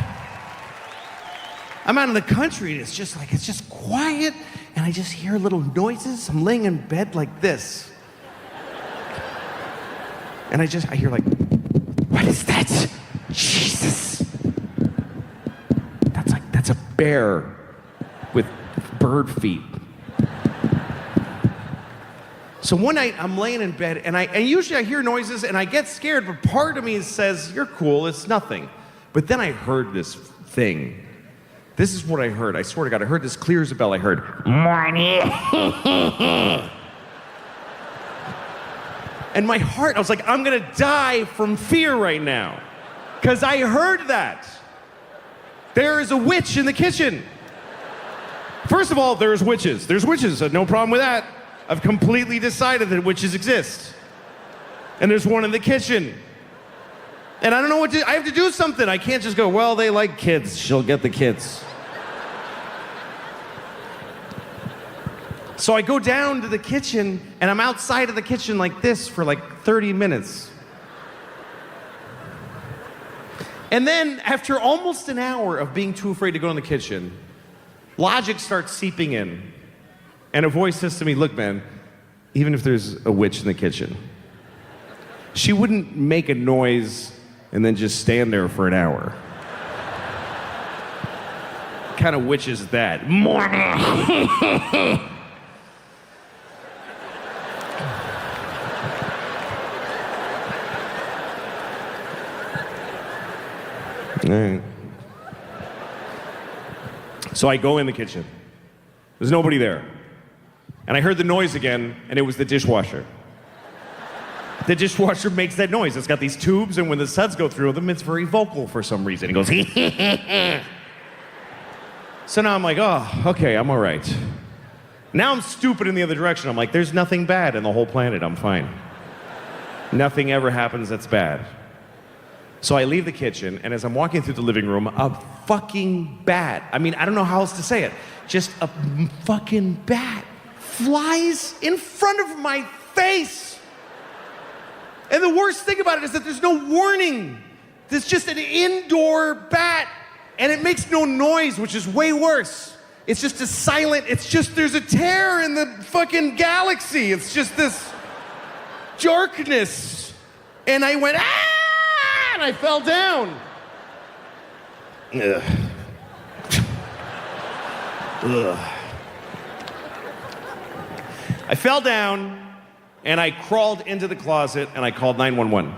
I'm out in the country and it's just quiet and I just hear little noises. I'm laying in bed like this. And I hear like, what is that? Jesus. That's a bear with bird feet. So one night I'm laying in bed and usually I hear noises and I get scared, but part of me says, you're cool, it's nothing. But then I heard this thing. This is what I heard. I swear to God, I heard this clear as a bell. I heard, morning. And my heart, I was like, I'm gonna die from fear right now. Because I heard that. There is a witch in the kitchen. First of all, there's witches. There's witches, no problem with that. I've completely decided that witches exist. And there's one in the kitchen. And I don't know what to do. I have to do something. I can't just go, well, they like kids. She'll get the kids. So I go down to the kitchen, and I'm outside of the kitchen like this for like 30 minutes. And then, after almost an hour of being too afraid to go in the kitchen, logic starts seeping in. And a voice says to me, look, man, even if there's a witch in the kitchen, she wouldn't make a noise and then just stand there for an hour. What kind of witch is that? Morning. All right. So I go in the kitchen. There's nobody there. And I heard the noise again, and it was the dishwasher. The dishwasher makes that noise. It's got these tubes, and when the suds go through them, it's very vocal for some reason. It goes, So now I'm like, oh, okay, I'm all right. Now I'm stupid in the other direction. I'm like, there's nothing bad in the whole planet. I'm fine. Nothing ever happens that's bad. So I leave the kitchen, and as I'm walking through the living room, a fucking bat, I mean, I don't know how else to say it, just a fucking bat flies in front of my face. And the worst thing about it is that there's no warning. There's just an indoor bat, and it makes no noise, which is way worse. It's just a silent, there's a tear in the fucking galaxy. It's just this darkness. And I went, ah! And I fell down. Ugh. Ugh. I fell down, and I crawled into the closet, and I called 911.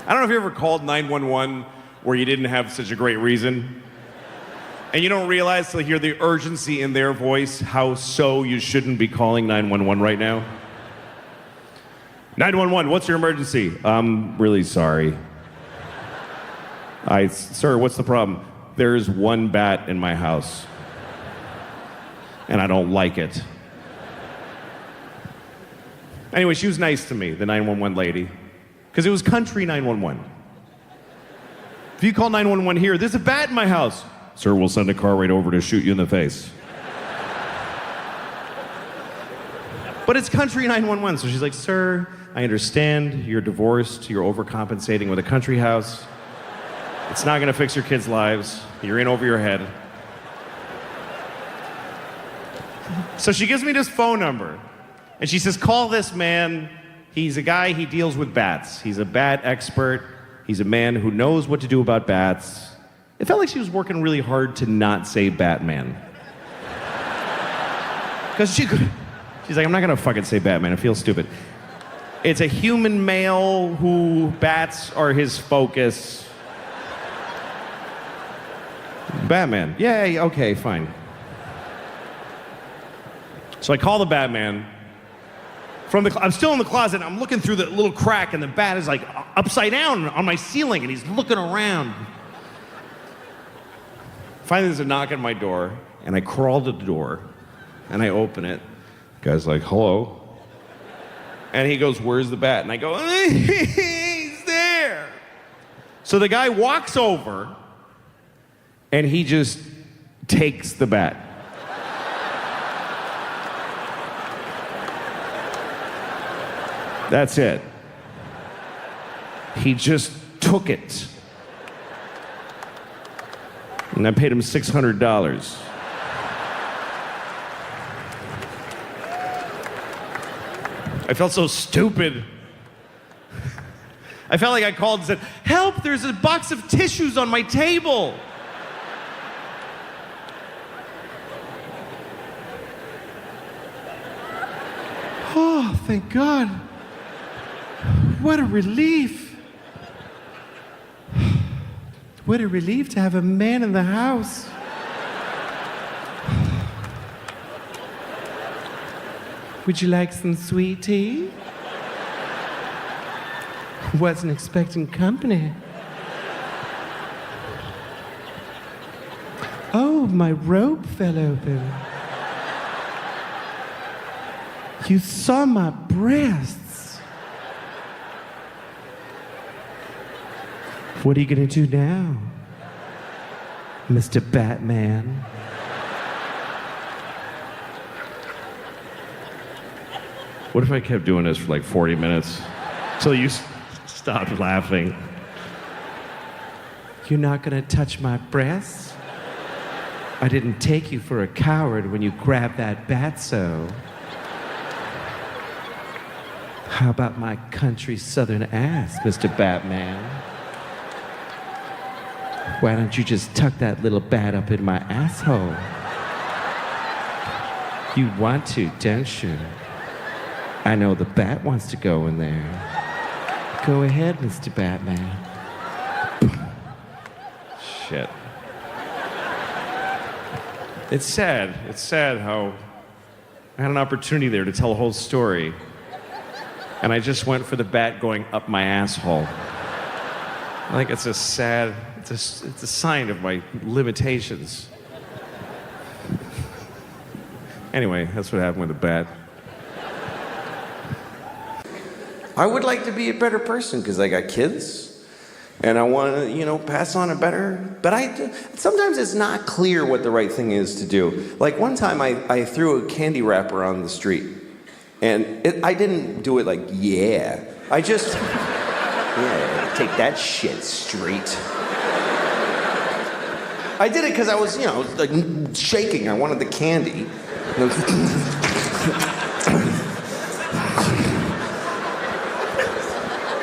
I don't know if you ever called 911 where you didn't have such a great reason, and you don't realize till you hear the urgency in their voice how so you shouldn't be calling 911 right now. 911, what's your emergency? I'm really sorry. Sir, what's the problem? There's one bat in my house, and I don't like it. Anyway, she was nice to me, the 911 lady, because it was country 911. If you call 911 here, there's a bat in my house. Sir, we'll send a car right over to shoot you in the face. But it's country 911, so she's like, sir, I understand you're divorced, you're overcompensating with a country house. It's not gonna fix your kids' lives. You're in over your head. So she gives me this phone number, and she says, call this man. He's a guy, he deals with bats. He's a bat expert. He's a man who knows what to do about bats. It felt like she was working really hard to not say Batman. Because she's like, I'm not gonna fucking say Batman, it feels stupid. It's a human male who bats are his focus. Batman. Yay, okay, fine. So I call the Batman. I'm still in the closet, I'm looking through the little crack, and the bat is like upside down on my ceiling, and he's looking around. Finally, there's a knock at my door, and I crawl to the door, and I open it. The guy's like, hello. And he goes, where's the bat? And I go, he's there. So the guy walks over, and he just takes the bat. That's it. He just took it. And I paid him $600. I felt so stupid. I felt like I called and said, "Help, there's a box of tissues on my table." Oh, thank God. What a relief. What a relief to have a man in the house. Would you like some sweet tea? Wasn't expecting company. Oh, my robe fell open. You saw my breasts. What are you gonna do now, Mr. Batman? What if I kept doing this for like 40 minutes till you stopped laughing? You're not gonna touch my breasts? I didn't take you for a coward when you grabbed that batso. How about my country southern ass, Mr. Batman? Why don't you just tuck that little bat up in my asshole? You want to, don't you? I know the bat wants to go in there. Go ahead, Mr. Batman. Shit. It's sad. It's sad how I had an opportunity there to tell a whole story, and I just went for the bat going up my asshole. I think it's a sad, it's a sign of my limitations. Anyway, that's what happened with the bat. I would like to be a better person because I got kids. And I want to, pass on a better. But sometimes it's not clear what the right thing is to do. Like one time I threw a candy wrapper on the street. And I didn't do it like, yeah. I just, yeah, take that shit straight. I did it because I was, like shaking. I wanted the candy.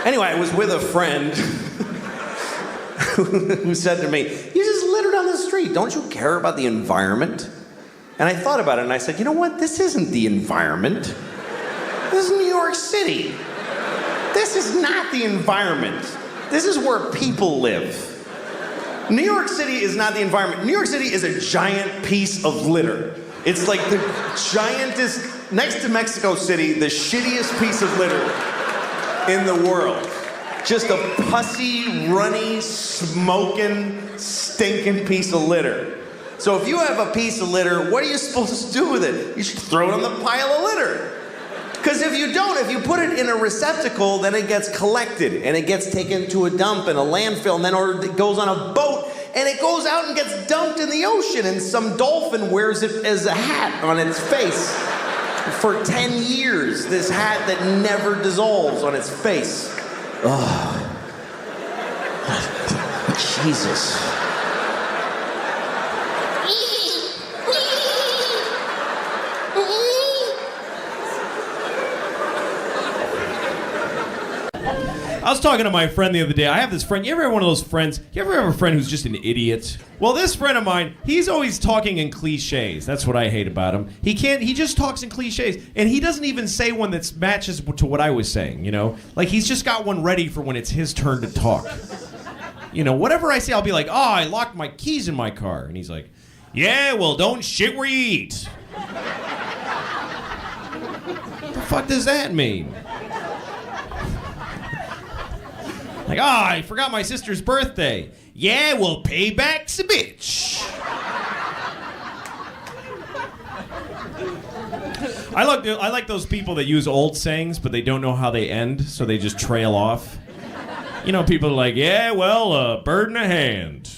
Anyway, I was with a friend who said to me, "You just littered on the street. Don't you care about the environment?" And I thought about it and I said, you know what? This isn't the environment. This is New York City. This is not the environment. This is where people live. New York City is not the environment. New York City is a giant piece of litter. It's like the giantest, next to Mexico City, the shittiest piece of litter in the world. Just a pussy, runny, smoking, stinking piece of litter. So if you have a piece of litter, what are you supposed to do with it? You should throw it on the pile of litter. Because if you don't, if you put it in a receptacle, then it gets collected and it gets taken to a dump in a landfill, and then or it goes on a boat and it goes out and gets dumped in the ocean, and some dolphin wears it as a hat on its face for 10 years. This hat that never dissolves on its face. Oh, Jesus. I was talking to my friend the other day. I have this friend. You ever have one of those friends? You ever have a friend who's just an idiot? Well, this friend of mine, he's always talking in cliches. That's what I hate about him. He just talks in cliches. And he doesn't even say one that matches to what I was saying, Like, he's just got one ready for when it's his turn to talk. Whatever I say, I'll be like, oh, I locked my keys in my car. And he's like, yeah, well, don't shit where you eat. What the fuck does that mean? Like, I forgot my sister's birthday. Yeah, well, payback's a bitch. I like those people that use old sayings, but they don't know how they end, so they just trail off. People are like, yeah, well, a bird in a hand.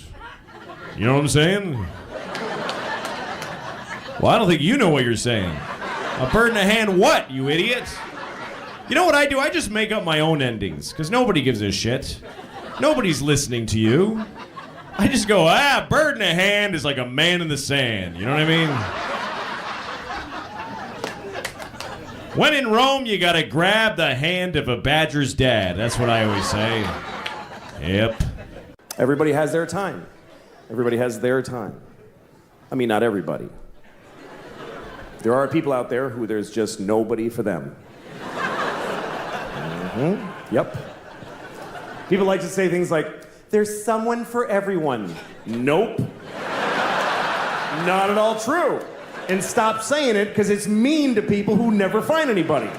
You know what I'm saying? Well, I don't think you know what you're saying. A bird in a hand what, you idiot? You know what I do? I just make up my own endings, because nobody gives a shit. Nobody's listening to you. I just go, bird in a hand is like a man in the sand. You know what I mean? When in Rome, you gotta grab the hand of a badger's dad. That's what I always say. Yep. Everybody has their time. Everybody has their time. I mean, not everybody. There are people out there who there's just nobody for them. Yep. People like to say things like, there's someone for everyone. Nope. Not at all true. And stop saying it because it's mean to people who never find anybody.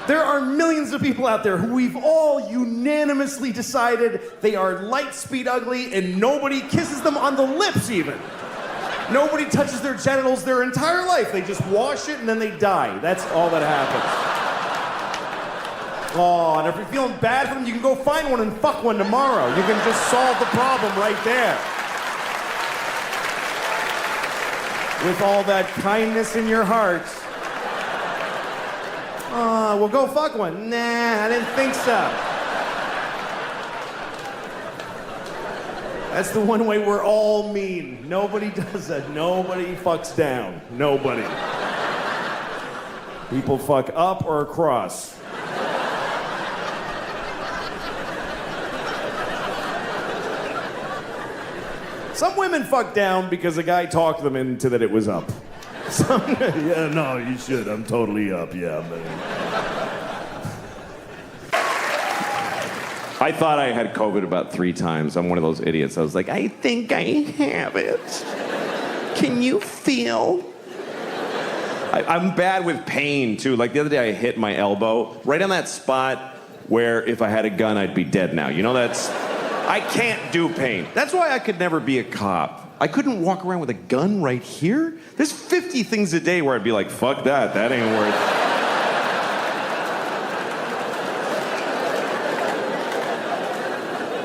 There are millions of people out there who we've all unanimously decided they are light speed ugly and nobody kisses them on the lips even. Nobody touches their genitals their entire life. They just wash it and then they die. That's all that happens. Oh, and if you're feeling bad for them, you can go find one and fuck one tomorrow. You can just solve the problem right there. With all that kindness in your heart. Oh, well, go fuck one. Nah, I didn't think so. That's the one way we're all mean. Nobody does that. Nobody fucks down. Nobody. People fuck up or across. Some women fuck down because a guy talked them into that it was up. Yeah, no, you should. I'm totally up, yeah, man. I thought I had COVID about 3 times. I'm one of those idiots. I was like, I think I have it. Can you feel? I'm bad with pain, too. Like the other day, I hit my elbow right on that spot where if I had a gun, I'd be dead now. You know, I can't do pain. That's why I could never be a cop. I couldn't walk around with a gun right here. There's 50 things a day where I'd be like, fuck that ain't worth it.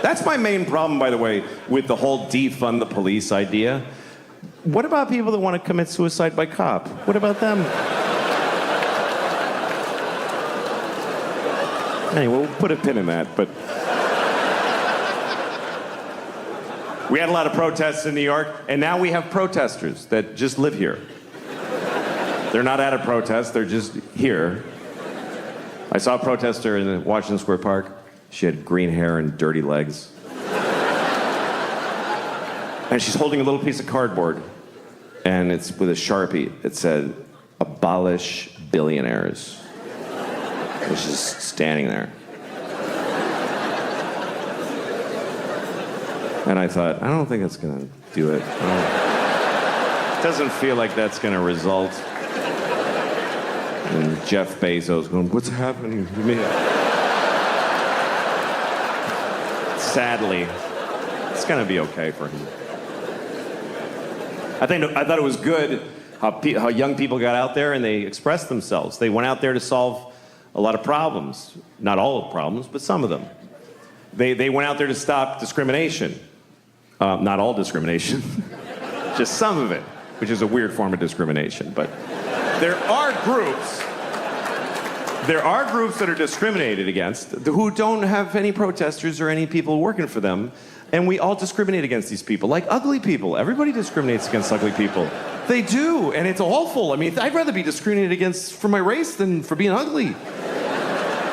That's my main problem, by the way, with the whole defund the police idea. What about people that want to commit suicide by cop? What about them? Anyway, we'll put a pin in that, but... We had a lot of protests in New York, and now we have protesters that just live here. They're not at a protest, they're just here. I saw a protester in Washington Square Park. She had green hair and dirty legs. And she's holding a little piece of cardboard, and it's with a Sharpie. It said, "Abolish billionaires." And she's just standing there. And I thought, I don't think that's gonna do it. It doesn't feel like that's gonna result in Jeff Bezos going, what's happening to me? Sadly, it's gonna be okay for him. I thought it was good how young people got out there and they expressed themselves. They went out there to solve a lot of problems. Not all of the problems, but some of them. They went out there to stop discrimination. Not all discrimination, just some of it, which is a weird form of discrimination. But there are groups that are discriminated against who don't have any protesters or any people working for them. And we all discriminate against these people, like ugly people. Everybody discriminates against ugly people. They do, and it's awful. I mean, I'd rather be discriminated against for my race than for being ugly.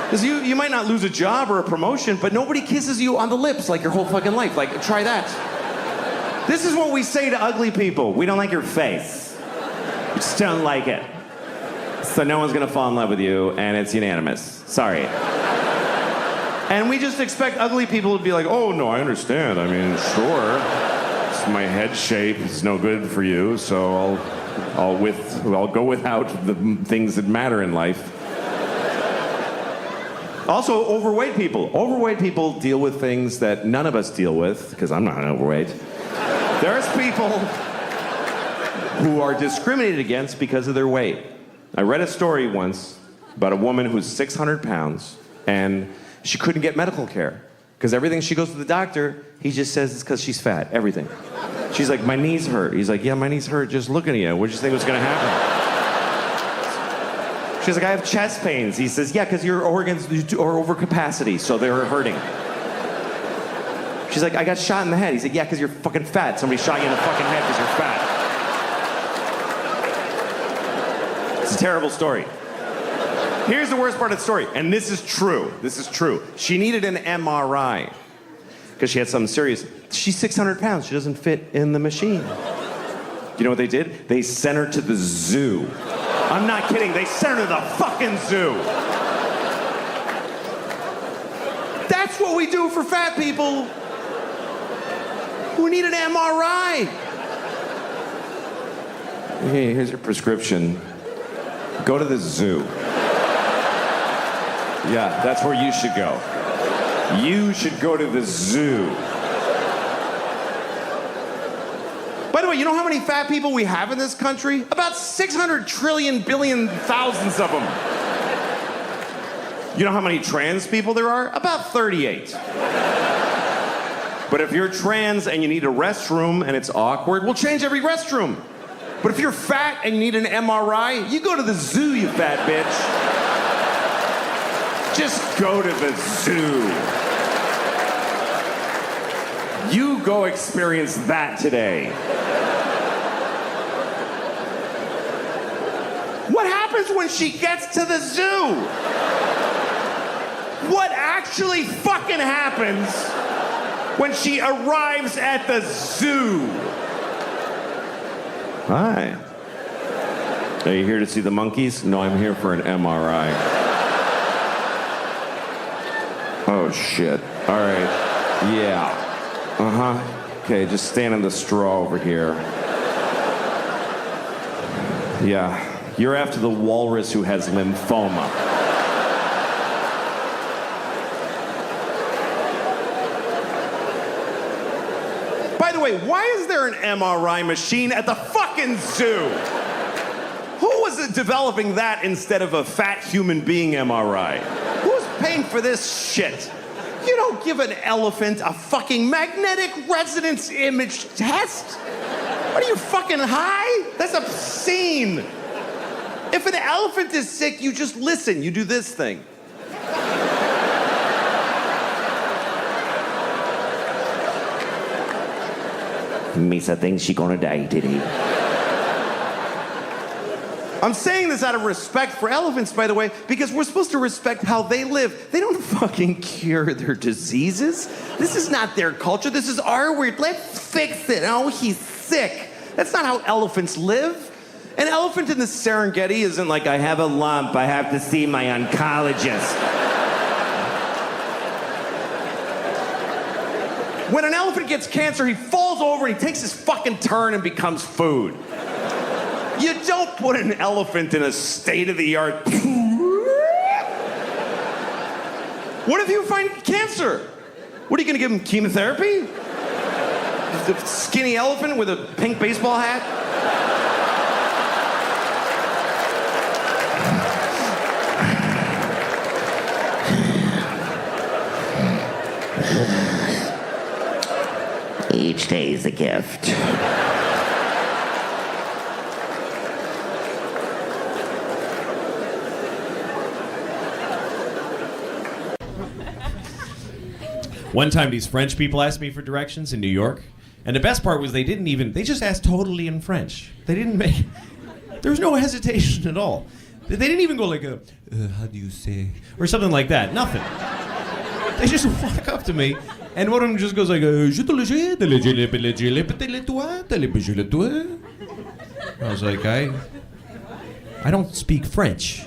Because you might not lose a job or a promotion, but nobody kisses you on the lips like your whole fucking life. Like, try that. This is what we say to ugly people. We don't like your face. We just don't like it. So no one's gonna fall in love with you, and it's unanimous. Sorry. And we just expect ugly people to be like, oh, no, I understand. I mean, sure. My head shape is no good for you, so I'll go without the things that matter in life. Also, overweight people. Overweight people deal with things that none of us deal with, because I'm not overweight. There's people who are discriminated against because of their weight. I read a story once about a woman who's 600 pounds, and she couldn't get medical care. Because everything she goes to the doctor, he just says it's because she's fat, everything. She's like, my knees hurt. He's like, yeah, my knees hurt just looking at you. What did you think was going to happen? She's like, I have chest pains. He says, yeah, because your organs are over capacity, so they're hurting. She's like, I got shot in the head. He said, yeah, because you're fucking fat. Somebody shot you in the fucking head because you're fat. It's a terrible story. Here's the worst part of the story, and this is true. This is true. She needed an MRI because she had something serious. She's 600 pounds. She doesn't fit in the machine. You know what they did? They sent her to the zoo. I'm not kidding. They sent her to the fucking zoo. That's what we do for fat people who need an MRI. Hey, here's your prescription. Go to the zoo. Yeah, that's where you should go. You should go to the zoo. By the way, you know how many fat people we have in this country? About 600 trillion billion thousands of them. You know how many trans people there are? About 38. But if you're trans and you need a restroom and it's awkward, we'll change every restroom. But if you're fat and you need an MRI, you go to the zoo, you fat bitch. Just go to the zoo. You go experience that today. What happens when she gets to the zoo? What actually fucking happens when she arrives at the zoo? Hi. Are you here to see the monkeys? No, I'm here for an MRI. Oh, shit. All right. Yeah. Uh-huh. Okay, just stand in the straw over here. Yeah. You're after the walrus who has lymphoma. By the way, why is there an MRI machine at the fucking zoo? Who was developing that instead of a fat human being MRI? Who's paying for this shit? You don't give an elephant a fucking magnetic resonance image test. What are you, fucking high? That's obscene. If an elephant is sick, you just listen. You do this thing. Misa thinks she's gonna die today. I'm saying this out of respect for elephants, by the way, because we're supposed to respect how they live. They don't fucking cure their diseases. This is not their culture. This is our weird. Let's fix it. Oh, he's sick. That's not how elephants live. An elephant in the Serengeti isn't like, I have a lump, I have to see my oncologist. When an elephant gets cancer, he falls over and he takes his fucking turn and becomes food. You don't put an elephant in a state-of-the-art... What if you find cancer? What, are you gonna give him chemotherapy? The skinny elephant with a pink baseball hat? Each day is a gift. One time these French people asked me for directions in New York, and the best part was they just asked totally in French. There was no hesitation at all. They didn't even go like how do you say, or something like that, nothing. They just walk up to me, and one of them just goes like, I was like, I don't speak French.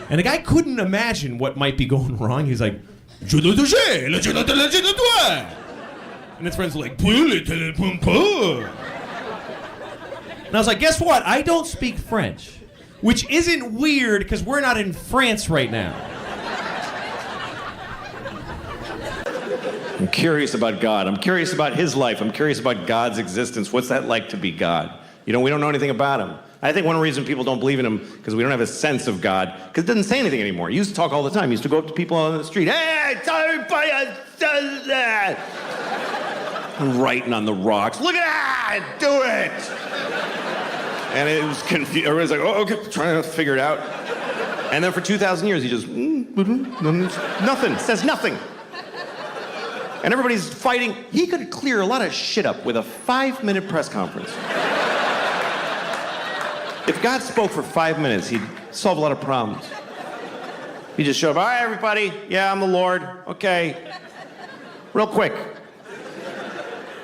And the guy couldn't imagine what might be going wrong. He's like, and his friends were like, and I was like, guess what? I don't speak French. Which isn't weird, because we're not in France right now. I'm curious about God. I'm curious about his life. I'm curious about God's existence. What's that like to be God? You know, we don't know anything about him. I think one reason people don't believe in him because we don't have a sense of God, because it doesn't say anything anymore. He used to talk all the time. He used to go up to people on the street. Hey, I'm writing on the rocks. Look at that! Do it! And it was confused. Everybody's like, oh, okay, trying to figure it out. And then for 2,000 years, he just, nothing, says nothing. And everybody's fighting. He could clear a lot of shit up with a 5-minute press conference. If God spoke for 5 minutes, he'd solve a lot of problems. He'd just show up, all right, everybody, yeah, I'm the Lord, okay. Real quick.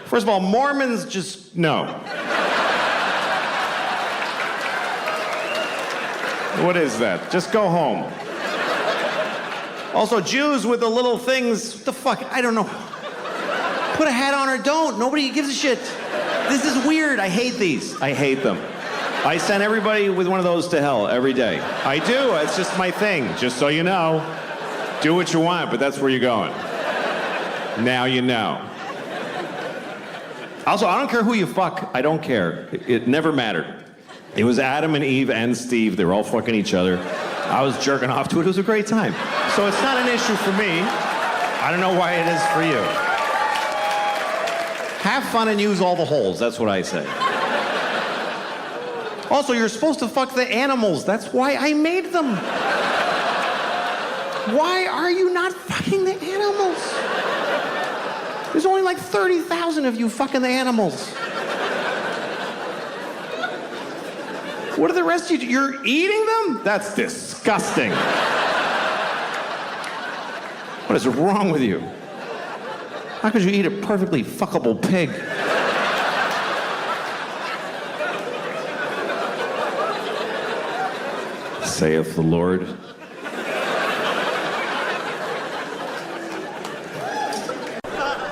First of all, Mormons just, no. What is that? Just go home. Also, Jews with the little things, what the fuck? I don't know. Put a hat on or don't. Nobody gives a shit. This is weird. I hate these. I hate them. I send everybody with one of those to hell every day. I do. It's just my thing. Just so you know. Do what you want, but that's where you're going. Now you know. Also, I don't care who you fuck. I don't care. It never mattered. It was Adam and Eve and Steve. They were all fucking each other. I was jerking off to it. It was a great time. So it's not an issue for me. I don't know why it is for you. Have fun and use all the holes. That's what I say. Also, you're supposed to fuck the animals. That's why I made them. Why are you not fucking the animals? There's only like 30,000 of you fucking the animals. What are the rest of you? You're eating them? That's disgusting. What is wrong with you? How could you eat a perfectly fuckable pig? Saith the Lord.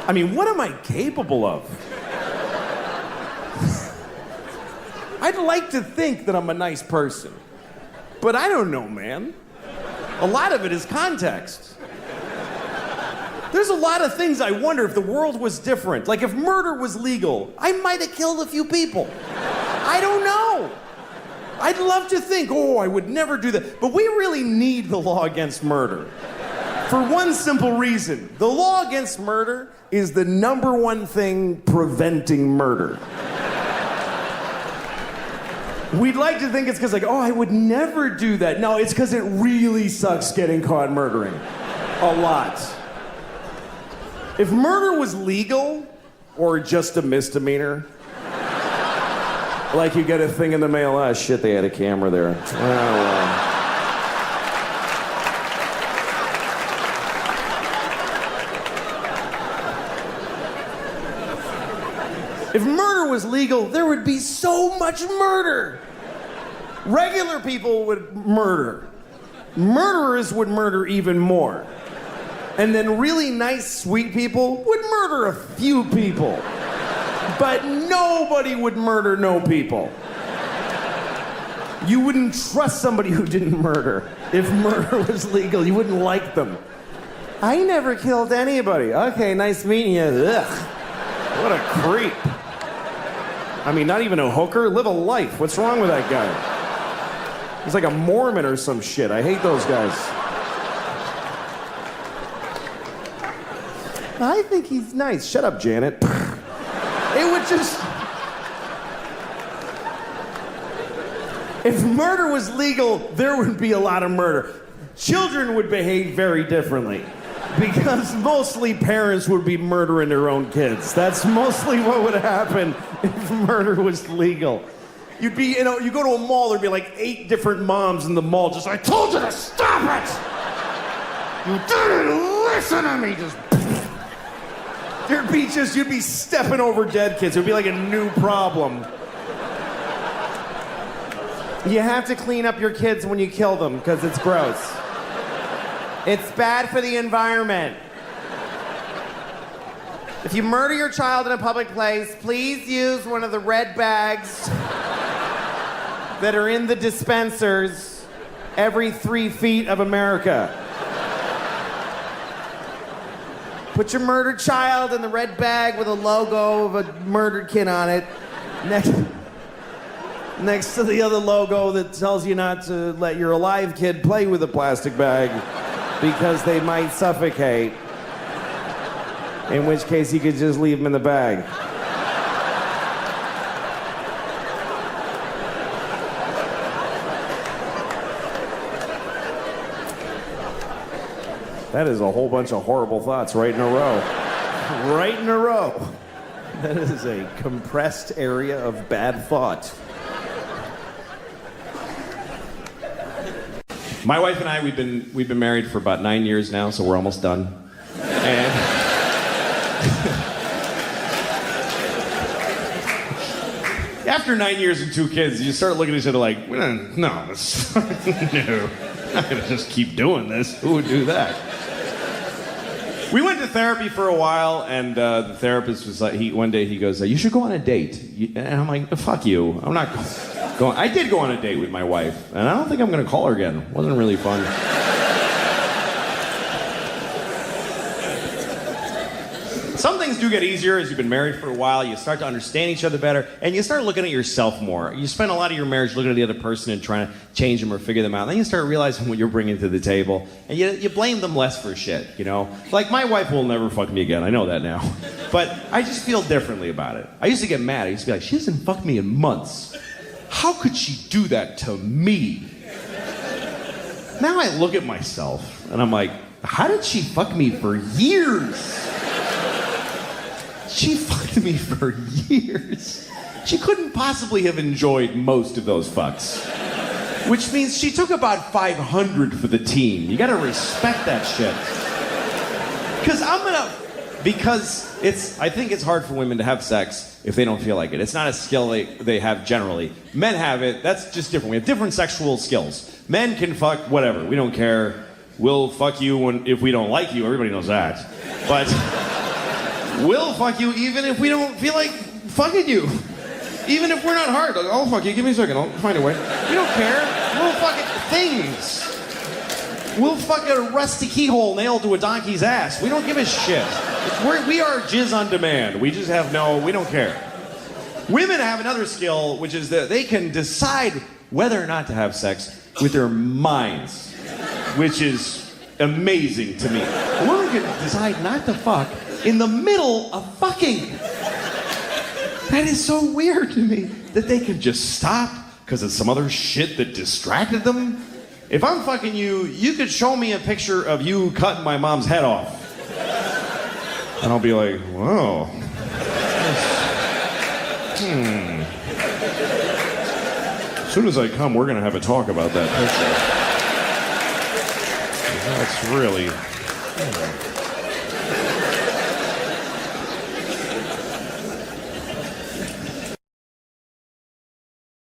I mean, what am I capable of? I'd like to think that I'm a nice person, but I don't know, man. A lot of it is context. There's a lot of things I wonder if the world was different. Like if murder was legal, I might have killed a few people. I don't know. I'd love to think, oh, I would never do that. But we really need the law against murder. For one simple reason. The law against murder is the #1 thing preventing murder. We'd like to think it's because, like, oh, I would never do that. No, it's because it really sucks getting caught murdering. A lot. If murder was legal, or just a misdemeanor, like you get a thing in the mail, ah, shit, they had a camera there. Oh, well. If murder was legal, there would be so much murder. Regular people would murder. Murderers would murder even more. And then really nice, sweet people would murder a few people. But nobody would murder no people. You wouldn't trust somebody who didn't murder. If murder was legal, you wouldn't like them. I never killed anybody. Okay, nice meeting you. Ugh. What a creep. I mean, not even a hooker? Live a life. What's wrong with that guy? He's like a Mormon or some shit. I hate those guys. I think he's nice. Shut up, Janet. It would just... If murder was legal, there would be a lot of murder. Children would behave very differently. Because mostly parents would be murdering their own kids. That's mostly what would happen if murder was legal. You'd be, you know, you go to a mall, there'd be like 8 different moms in the mall just, I told you to stop it! You didn't listen to me, just... There'd be just, you'd be stepping over dead kids. It would be like a new problem. You have to clean up your kids when you kill them, because it's gross. It's bad for the environment. If you murder your child in a public place, please use one of the red bags that are in the dispensers every 3 feet of America. Put your murdered child in the red bag with a logo of a murdered kid on it. Next to the other logo that tells you not to let your alive kid play with a plastic bag because they might suffocate. In which case you could just leave them in the bag. That is a whole bunch of horrible thoughts right in a row. Right in a row. That is a compressed area of bad thought. My wife and I, we've been married for about 9 years now, so we're almost done. And after 9 years and 2 kids, you start looking at each other like, no, no, I'm not gonna just keep doing this. Who would do that? We went to therapy for a while, and the therapist was like, one day he goes, you should go on a date. And I'm like, fuck you, I'm not going. I did go on a date with my wife, and I don't think I'm gonna call her again. It wasn't really fun. Some things do get easier as you've been married for a while. You start to understand each other better, and you start looking at yourself more. You spend a lot of your marriage looking at the other person and trying to change them or figure them out. And then you start realizing what you're bringing to the table, and you blame them less for shit, you know? Like, my wife will never fuck me again. I know that now. But I just feel differently about it. I used to get mad. I used to be like, she hasn't fucked me in months. How could she do that to me? Now I look at myself, and I'm like, how did she fuck me for years? She fucked me for years. She couldn't possibly have enjoyed most of those fucks. Which means she took about 500 for the team. You gotta respect that shit. I think it's hard for women to have sex if they don't feel like it. It's not a skill they have generally. Men have it, that's just different. We have different sexual skills. Men can fuck whatever, we don't care. We'll fuck you if we don't like you, everybody knows that. But we'll fuck you even if we don't feel like fucking you. Even if we're not hard. Like, I'll fuck you, give me a second, I'll find a way. We don't care. We'll fuck things. We'll fuck a rusty keyhole nailed to a donkey's ass. We don't give a shit. We are jizz on demand. We just have we don't care. Women have another skill, which is that they can decide whether or not to have sex with their minds, which is amazing to me. A woman can decide not to fuck in the middle of fucking. That is so weird to me that they can just stop because of some other shit that distracted them. If I'm fucking you, you could show me a picture of you cutting my mom's head off. And I'll be like, whoa. As soon as I come, we're gonna have a talk about that picture. That's really...